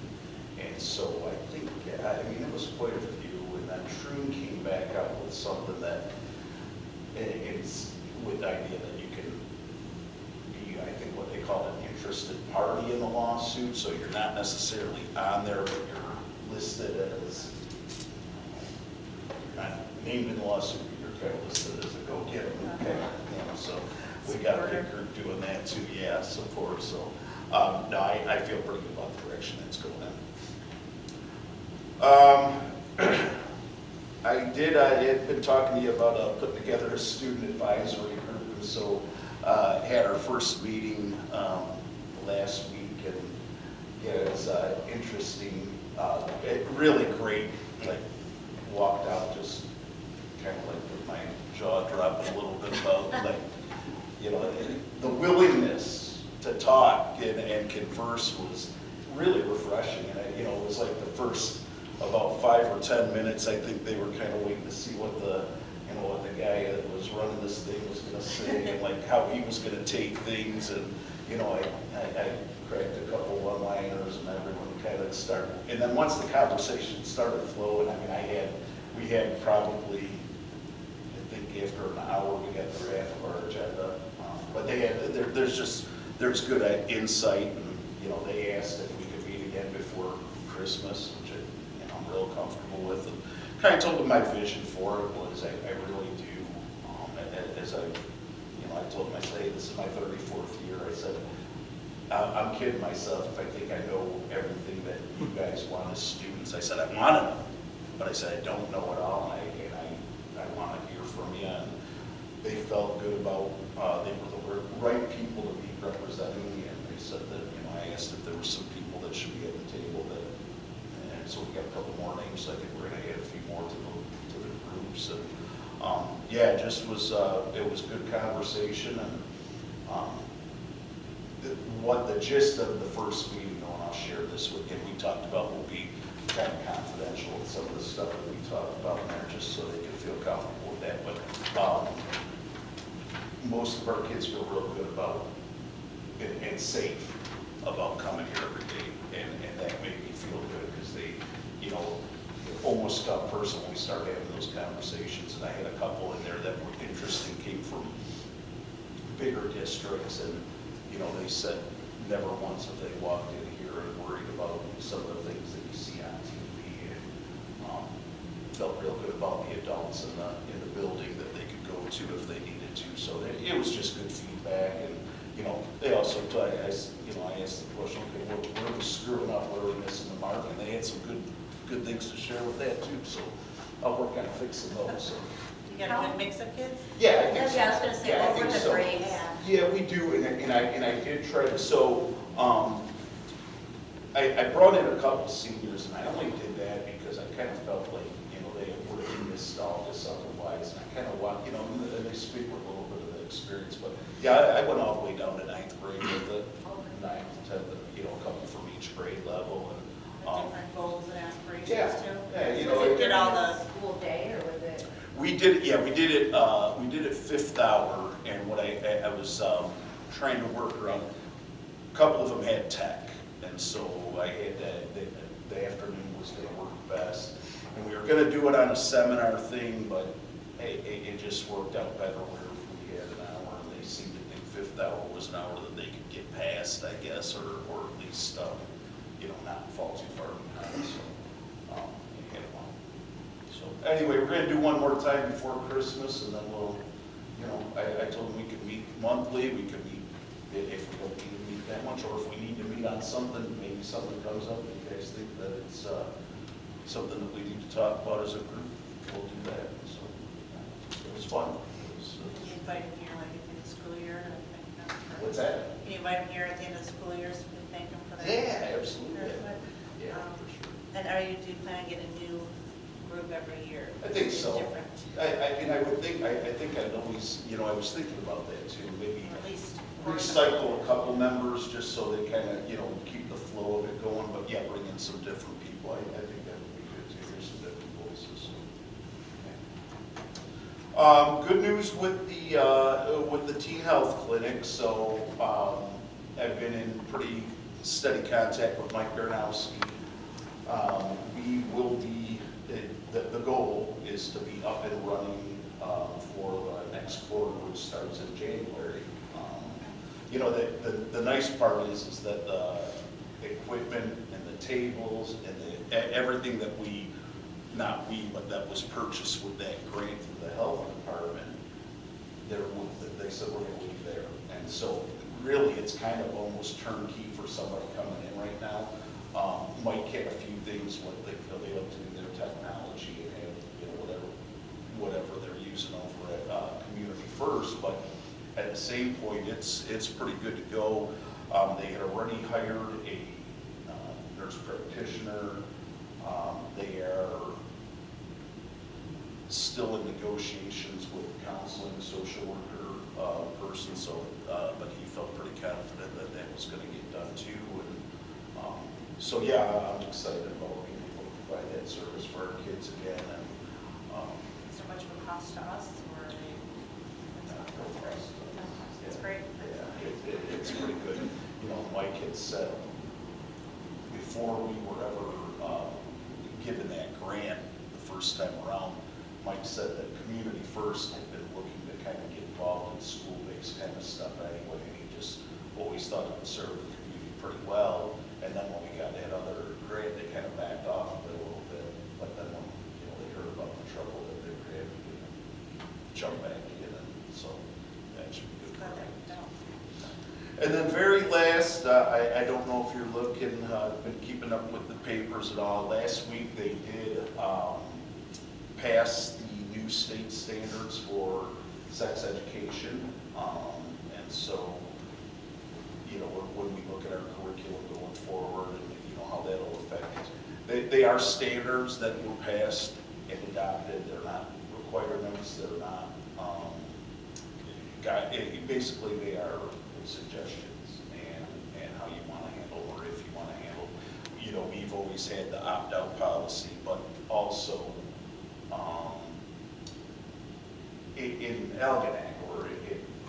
And so I think, it was quite a few, and then Troon came back out with something that, it's with the idea that you can be, I think what they call an interested party in the lawsuit, so you're not necessarily on there, but you're listed as, you're not named in the lawsuit, but you're kind of listed as a go-getter. Okay. So we got a big group doing that too, yeah, support, so. No, I feel pretty good about the direction it's going in. I had been talking to you about putting together a student advisory group, and so had our first meeting last week, and yeah, it was interesting, really great. Like walked out just kind of like with my jaw dropping a little bit about like, the willingness to talk and converse was really refreshing, and it was like the first about 5 or 10 minutes, I think they were kind of waiting to see what the guy that was running this thing was going to say, and like how he was going to take things, and I cracked a couple one-liners, and everyone kind of started. And then once the conversation started flowing, we had probably, I think after an hour, we got through half of our agenda. But there's good insight, and they asked if we could meet again before Christmas, which I'm real comfortable with, and kind of told them my vision for it was I really do, as I told them, I said, hey, this is my 34th year. I said, I'm kidding myself if I think I know everything that you guys want as students. I said, I want to know, but I said, I don't know it all, and I want to hear from you. And they felt good about, they were the right people to be representing me, and they said that, I asked if there were some people that should be at the table and so we got a couple more names, so I think we're going to add a few more to the groups. And yeah, it just was, it was good conversation, and what the gist of the first meeting, and I'll share this with you, we talked about will be kind of confidential with some of the stuff that we talked about in there, just so they can feel comfortable with that. But most of our kids feel real good about and safe about coming here every day, and that made me feel good, because they, it almost got personal when we started having those conversations. And I had a couple in there that were interesting, came from bigger districts, and they said never once have they walked in here and worried about some of the things that you see on TV, and felt real good about the adults in the building that they could go to if they needed to. So it was just good feedback, and they also, I asked the question, okay, where are we screwing up, where are we missing the mark? And they had some good things to share with that too. So I'll work on fixing those. So. You got a good mix of kids? Yeah, I think so. Yeah, I was going to say, Yeah, what were the so. grades? Yeah, we do, and I did try to. So I brought in a couple seniors, and I only did that because I kind of felt like they were in this nostalgia otherwise, and I kind of want and they speak with a little bit of the experience. But yeah, I went all the way down to 9th grade with it, 9th, 10th, a couple from each grade level, and Different goals and aspirations yeah, too? yeah, Did all the School day, or was it? We did it. We did it 5th hour, and what I was trying to work around. A couple of them had tech, and so I had the afternoon was going to work best, and we were going to do it on a seminar thing, but it just worked out better where we had an hour, and they seemed to think 5th hour was an hour that they could get past, I guess, or at least not fall too far behind. So we had one. So anyway, we're going to do one more time before Christmas, and then we'll, I told them we could meet monthly, we could meet if we don't need to meet that much, or if we need to meet on something, maybe something comes up, and you guys think that it's something that we need to talk about as a group, we'll do that. So fun. Can you invite them here like at the end of the school year? and thank them for- What's that? Can you invite them here at the end of the school year so we can thank them for that? Yeah, absolutely. their input? Yeah, Um, for sure. And do you plan on getting a new group every year? I think so. Different, I would think, I think I'd always, I was thinking about that too, maybe or at least. recycle a couple members just so they kind of, keep the flow of it going, but yeah, bring in some different people. I think that would be good too, hear some different voices. Okay. Good news with the teen health clinic. So I've been in pretty steady contact with Mike Bernowski. We will be, the goal is to be up and running for the next quarter, which starts in January. The nice part is that the equipment and the tables and everything that but that was purchased with that grant through the health department, they said we're going to leave there. And so really it's kind of almost turnkey for somebody coming in right now. Mike had a few things what they like to do their technology and have, whatever they're using over at Community First, but at the same point, it's pretty good to go. They had already hired a nurse practitioner. They are still in negotiations with counseling social worker person, so but he felt pretty confident that that was going to get done too. And so yeah, I'm excited about being able to provide that service for our kids again. And Is there much of a cost to us, or are they? It's great. Yeah, it's pretty good. Mike had said before we were ever given that grant the first time around, Mike said that Community First had been looking to kind of get involved in school-based kind of stuff anyway, and he just always thought it would serve the community pretty well. And then when we got that other grant, they kind of backed off of it a little bit. But then when they heard about the trouble that they were having, jump back in, and so that should be good. And then very last, I don't know if you're looking, been keeping up with the papers at all. Last week they did pass the new state standards for sex education, and so when we look at our curriculum going forward and how that'll affect it, they are standards that were passed and adopted. They're not requirements. They're not. Basically, they are suggestions and how you want to handle, or if you want to handle. We've always had the opt-out policy, but also in Algonac,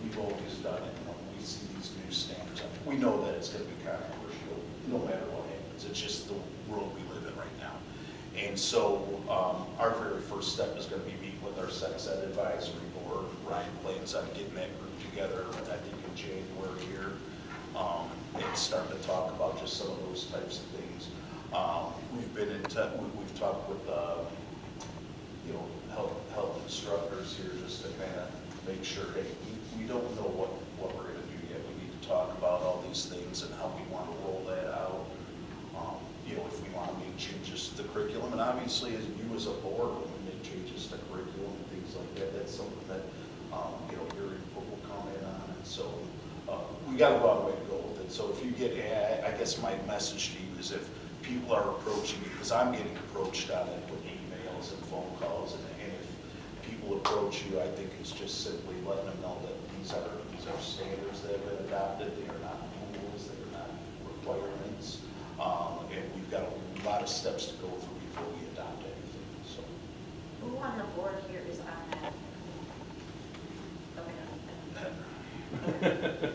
we've always done it. When we see these new standards, we know that it's going to be controversial, no matter what happens. It's just the world we live in right now. And so our very first step is going to be meeting with our sex ed advisory board. Ryan plans on getting that group together, I think in January here, and starting to talk about just some of those types of things. We've been in we've talked with health instructors here just to kind of make sure, hey, we don't know what we're going to do yet. We need to talk about all these things and how we want to roll that out. If we want to make changes to the curriculum, and obviously as you as a board, when we make changes to curriculum and things like that, that's something that your input will come in on. And so we got a long way to go with it. So if you get, I guess my message to you is if people are approaching you, because I'm getting approached on it with emails and phone calls, and if people approach you, I think it's just simply letting them know that these are standards that have been adopted. They are not rules. They are not requirements. And we've got a lot of steps to go through before we adopt anything. So. Who on the board here is on that? Okay.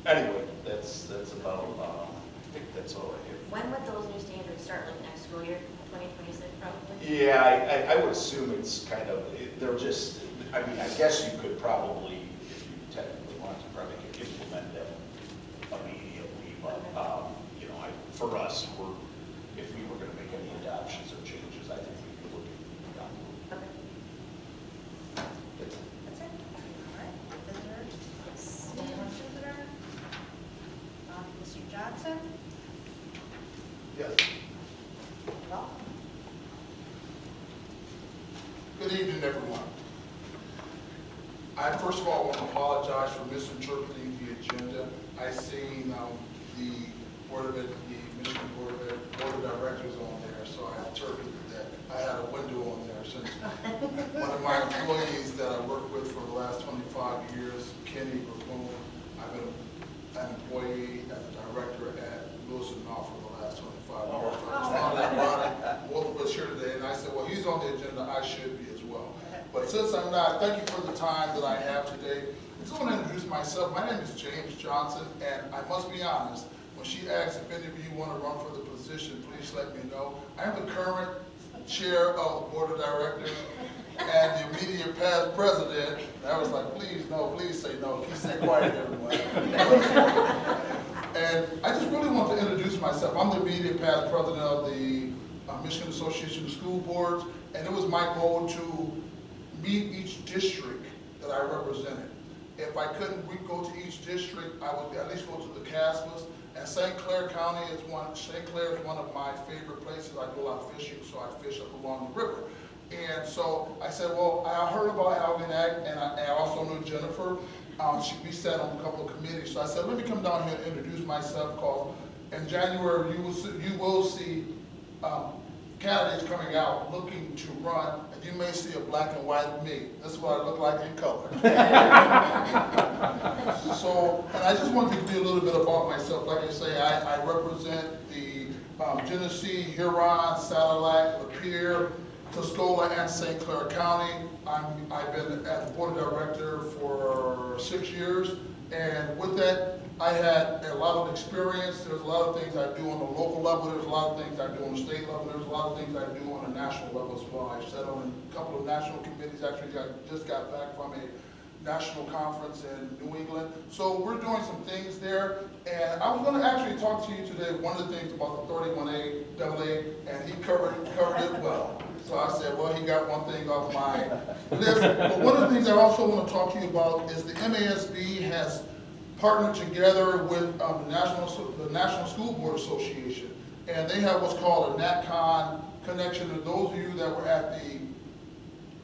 Anyway, that's about, I think that's all I have. When would those new standards start, like next school year, 2026 probably? Yeah, I would assume it's kind of, they're just, I guess you could probably, if you technically want to, probably could implement them immediately, but, for us, if we were going to make any adoptions or changes, I think we could look at them. Okay. That's it? All right, visitors? Yes. Anyone visitor? Mr. Johnson? Yes. Welcome. evening, everyone. I first of all want to apologize for misinterpreting the agenda. I seen the Michigan Board of Directors on there, so I interpreted that. I had a window on there since one of my employees that I worked with for the last 25 years, Kenny Boone, I've been an employee as a director at Wilson now for the last 25 years. So I just found out about it, both of us here today, and I said, well, he's on the agenda, I should be as well. But since I'm not, thank you for the time that I have today. I just want to introduce myself. My name is James Johnson, and I must be honest, when she asked if any of you want to run for the position, please let me know. I'm the current chair of the board of directors and the immediate past president. And I was like, please, no, please say no. Please stay quiet, everyone. And I just really want to introduce myself. I'm the immediate past president of the Michigan Association of School Boards, and it was my goal to meet each district that I represented. If I couldn't go to each district, I would at least go to the CASPAs. And St. Clair County is one of my favorite places. I go out fishing, so I fish up along the river. And so I said, well, I heard about Algonac, and I also knew Jennifer. We sat on a couple of committees. So I said, let me come down here and introduce myself, because in January you will see candidates coming out looking to run, and you may see a black and white me. This is what I look like in color. So, and I just wanted to give you a little bit about myself. Like I say, I represent the Genesee, Huron, Salilac, Lapeer, Tuscola, and St. Clair County. I've been at the board of director for 6 years, and with that, I had a lot of experience. There's a lot of things I do on the local level. There's a lot of things I do on the state level. There's a lot of things I do on a national level as well. I've sat on a couple of national committees. Actually, I just got back from a national conference in New England. So we're doing some things there. And I was going to actually talk to you today, one of the things about the 31A, and he covered it well. So I said, well, he got one thing off my list. But one of the things I also want to talk to you about is the MASB has partnered together with the National School Board Association. And they have what's called a NatCon connection. And those of you that were at the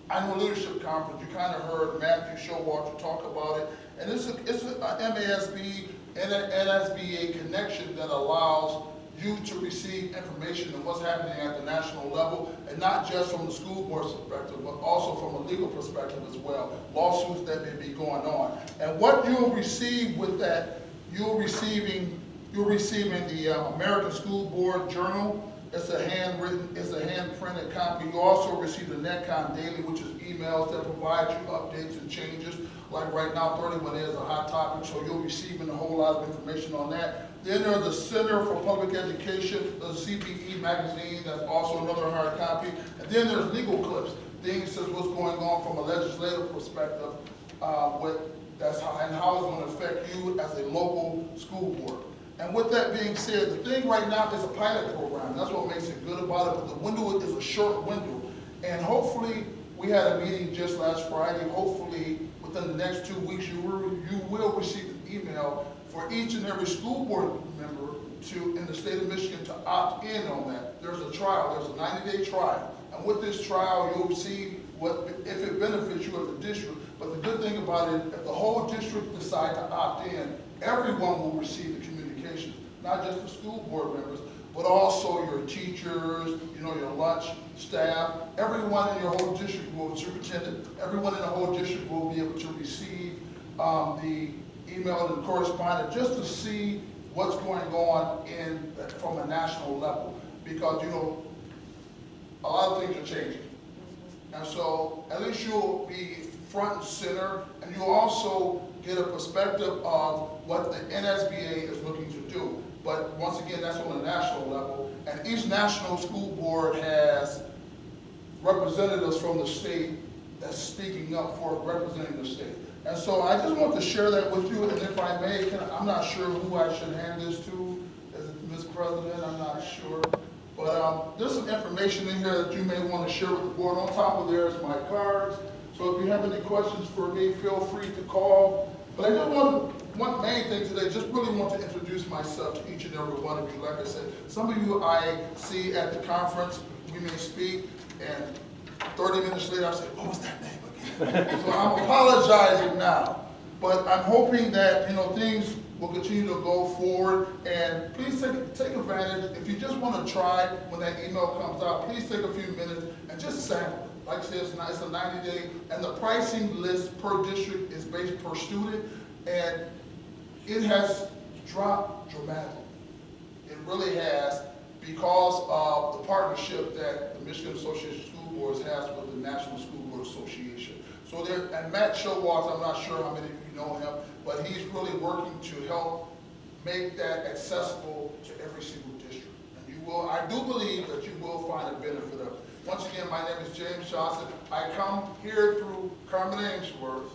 annual leadership conference, you kind of heard Matthew Showalter talk about it. And it's a MASB and an NSBA connection that allows you to receive information on what's happening at the national level, and not just from the school board perspective, but also from a legal perspective as well, lawsuits that may be going on. And what you'll receive with that, you're receiving the American School Board Journal. It's a hand-printed copy. You also receive the NetCon Daily, which is emails that provide you updates and changes. Like right now, 31A is a hot topic, so you're receiving a whole lot of information on that. Then there's the Center for Public Education, the CPE magazine, that's also another hard copy. And then there's legal clips, things such as what's going on from a legislative perspective, and how it's going to affect you as a local school board. And with that being said, the thing right now is a pilot program. That's what makes it good about it, but the window is a short window. And hopefully, we had a meeting just last Friday. Hopefully, within the next 2 weeks, you will receive an email for each and every school board member in the state of Michigan to opt in on that. There's a trial, there's a 90-day trial. And with this trial, you'll see if it benefits you as a district. But the good thing about it, if the whole district decides to opt in, everyone will receive the communications, not just the school board members, but also your teachers, your lunch staff, everyone in your whole district superintendent, everyone in the whole district will be able to receive the email and correspondence just to see what's going on from a national level. Because, a lot of things are changing. And so at least you'll be front and center, and you'll also get a perspective of what the NSBA is looking to do. But once again, that's on a national level. And each national school board has representatives from the state that's speaking up for representing the state. And so I just want to share that with you, and if I may, I'm not sure who I should hand this to. Is it Ms. President? I'm not sure. But there's some information in here that you may want to share with the board. On top of there is my cards. So if you have any questions for me, feel free to call. But I just one main thing today, just really want to introduce myself to each and every one of you. Like I said, some of you I see at the conference, we may speak, and 30 minutes later, I said, what was that name again? So I'm apologizing now. But I'm hoping that, things will continue to go forward. And please take advantage. If you just want to try when that email comes out, please take a few minutes and just sample it. Like I said, it's a 90-day. And the pricing list per district is based per student. And it has dropped dramatically. It really has, because of the partnership that the Michigan Association of School Boards has with the National School Board Association. So there, and Matt Showalter, I'm not sure how many of you know him, but he's really working to help make that accessible to every single district. And you will, I do believe that you will find a benefit of it. Once again, my name is James Johnson. I come here through Carmen Ainsworth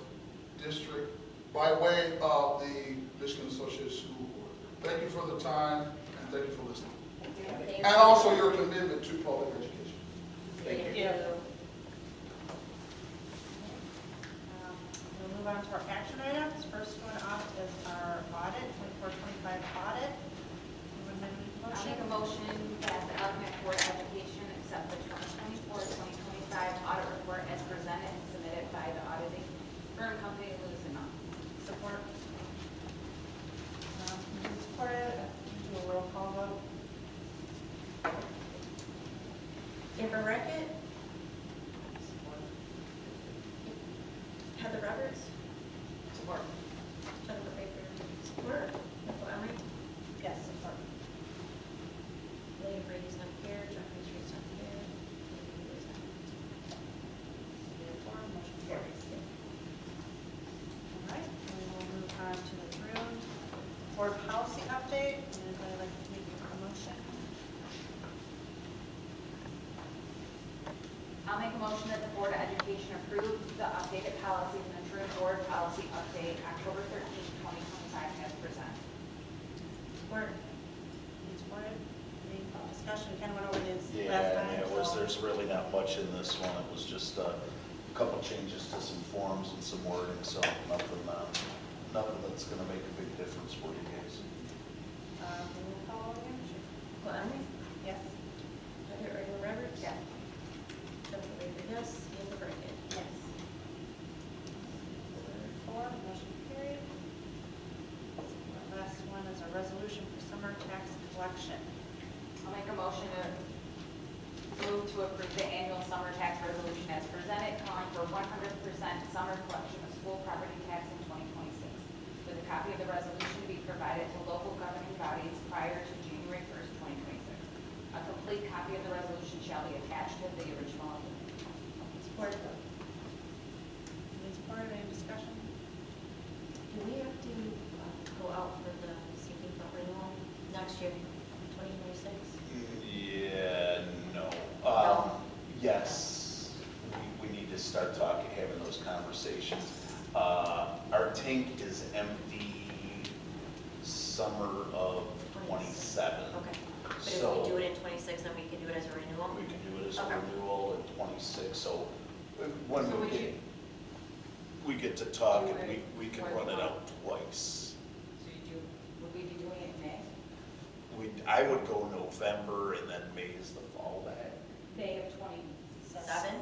District by way of the Michigan Association of School Board. Thank you for the time, and thank you for listening. Thank And you. also your commitment to public education. Thank you. We'll move on to our action items. First one up is our audit, 24-25 audit. I'll make a motion that the Algonac Board of Education accept the 2024-2025 audit report as presented and submitted by the auditing firm company Lewis & Nunn. Support. Supported. Do a roll call vote. Amber Reckitt. Heather Roberts. Support. Jennifer Baker. Support. Nicole Emery. Yes, support. Leah Brady's not here. John Reese's not here. Motion carries. All right, and we will move on to the room. Board policy update. Anybody like to make a motion? I'll make a motion that the Board of Education approve the updated policies and interim board policy update October 13th, 2025 as presented. Support. Any supported? Any discussion? Kind of went over this Yeah, last time. and it was, so- there's really not much in this one. It was just a couple changes to some forms and some wording, so nothing that's gonna make a big difference for you guys. Roll call again? Nicole Emery. Yes. Heather Roberts. Yes. Jennifer Baker, yes. Amber Reckitt. Yes. 4, motion carried. Our last one is a resolution for summer tax collection. I'll make a motion to move to approve the annual summer tax resolution as presented, calling for 100% summer collection of school property tax in 2026, with a copy of the resolution to be provided to local governing bodies prior to January 1st, 2026. A complete copy of the resolution shall be attached to the original. Support. Any support, any discussion? Do we have to go out for the sinking fund renewal next year, 2026? Yeah, no. Yes, we need to start having those conversations. Our tank is empty summer of 27. Okay. But if So we do it in 26, then we can do it as a renewal? we can do it as a Okay. renewal in 26, so when So we get to talk, Do and it we can for run the it month. out twice. Would we be doing it in May? I would go November, and then May is the fallback. May of 27?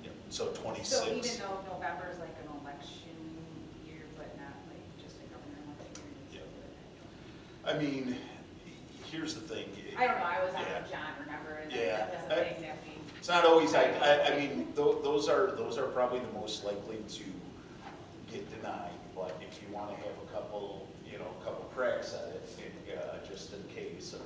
Yep. So 26. So even though November is like an election year, but not like just a governor election year? I mean, here's the thing. I don't know, I was on Yeah. with John, remember? And Yeah. that's the thing that we. It's not always, I mean, those are probably the most likely to get denied, but if you want to have a couple cracks at it, just in case. So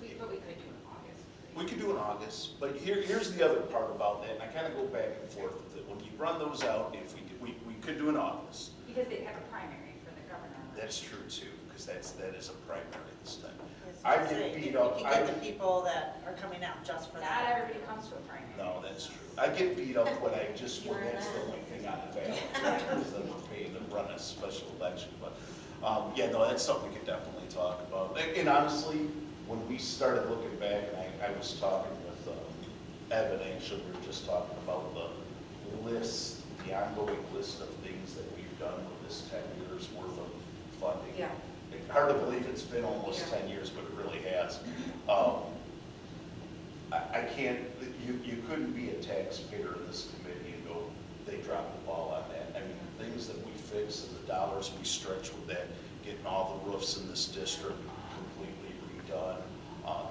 we could do it in August. We could do in August, but here's the other part about that, and I kind of go back and forth with it. When you run those out, if we could do in August. Because they have a primary for the governor. That's true too, because that is a primary this time. Yes, I so get beat you up. can get the people that are coming out just for Not that. everybody comes to a primary. No, that's true. I get beat up when I just, when that's the only thing on the ballot, because then we're paying to run a special election, but, yeah, no, that's something we could definitely talk about. And honestly, when we started looking back, and I was talking with Evan, actually, we were just talking about the list, the ongoing list of things that we've done with this 10 years worth of funding. Yeah. Hard to believe it's been almost 10 years, but it really has. I can't, you couldn't be a taxpayer in this committee and go, they dropped the ball on that. I mean, the things that we fix and the dollars we stretch with that, getting all the roofs in this district completely redone,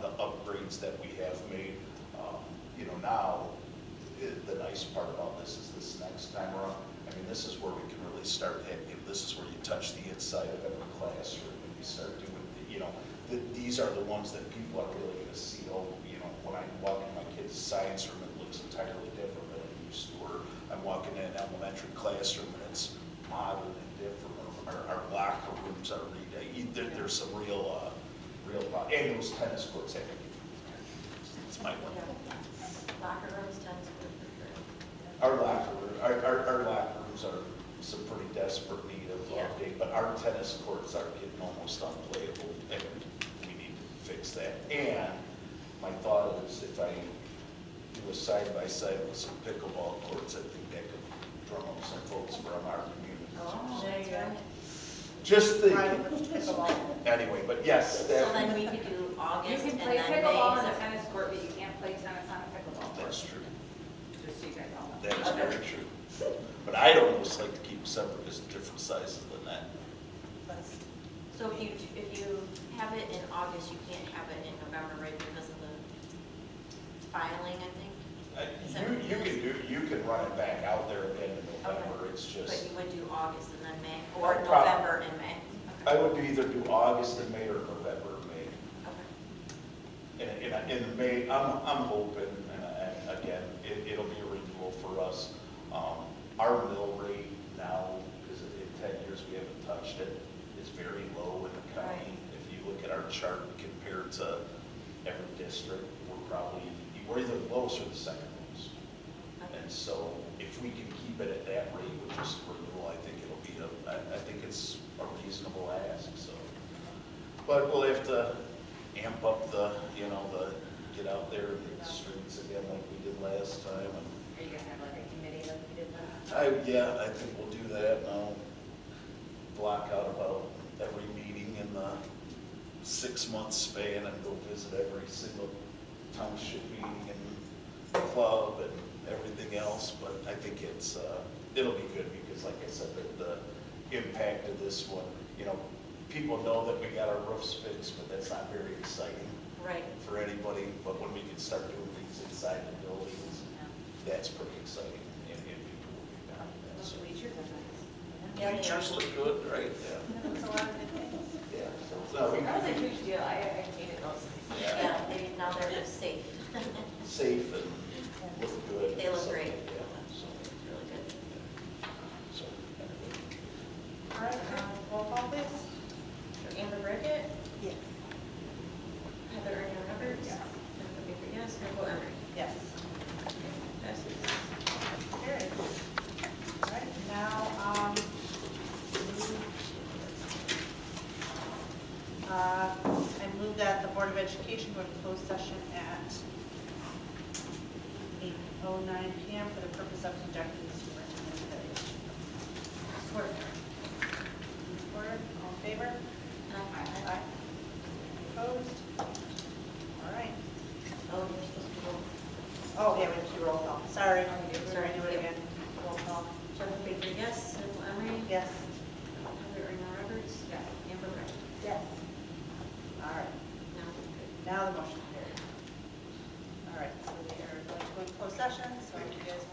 the upgrades that we have made, you know, now, the nice part about this is this next time around, I mean, this is where we can really start, this is where you touch the inside of every classroom and you start doing, you know, these are the ones that people are really gonna see, oh, you know, when I walk in my kid's science room, it looks entirely different than it used to, or I'm walking in an elementary classroom and it's modern and different, or our locker rooms are there's some real, and those tennis courts, it's my one. Locker rooms, tennis court for sure. Our locker rooms are some pretty desperate need of update, but our tennis courts are getting almost unplayable, and we need to fix that. And my thought is if I do a side-by-side with some pickleball courts, I think that could drum up some folks from our community. Oh, there you go. Just Right, thinking. with pickleball. Anyway, but yes, So that, then we could do You August can and play then May. pickleball Is on a that- tennis court, but you can't play tennis on a pickleball court. that's true. Just so you guys all know. That is very true. But I'd almost like to keep separate because different sizes than that. So if you have it in August, you can't have it in November, right, because of the filing, I think? Is that what it is? You can run it back out there again in November, it's But just, you would do August and then May, or No problem. November and May? I would either do August and May or November and May. Okay. And in May, I'm hoping, and again, it'll be a renewal for us. Our mill rate now, because in 10 years we haven't touched it, is very low in the county. If you look at our chart compared to every district, we're either the lowest or the second lowest. And so if we can keep it at that rate with just renewal, I think it'll be I think it's a reasonable ask, so. But we'll have to amp up get out there in the streets again like we did last time. And Are you gonna have like a committee like we did last? yeah, I think we'll do that, and I'll block out about every meeting in the 6-month span and go visit every single township meeting and club and everything else, but I think it'll be good because like I said, the impact of this one, you know, people know that we got our roofs fixed, but that's not very exciting Right. for anybody, but when we can start doing things inside the buildings, that's pretty exciting, and people will be back. So, Bleachers are nice. Yeah, they bleachers look good, right? Yeah. That's a lot of good things. Yeah. No, we That was a huge deal, I hated those things. Yeah, now they're just safe. safe and look good. They look So, great. Yeah, so, Really good. so, anyway. All right, roll call please. Amber Brickett, Yes. Heather Ernie Roberts. Jennifer Baker, yes. Nicole Emery. Yes. Passes. Carried. All right, now, I move that the Board of Education go into closed session at 8:09 PM for the purpose of conducting the superintendent's evaluation. Support. Supported, all in favor? Aye. Opposed? All right. Oh, you're supposed to go. Oh, yeah, we have to do roll call. Sorry, sorry, do it again. Roll call. Jennifer Baker, yes. Nicole Emery. Yes. Heather Ernie Roberts. Yes. Amber Brickett. Yes. All right, Now, good. now the motion carried. All right, so we are going to go into closed session, so if you guys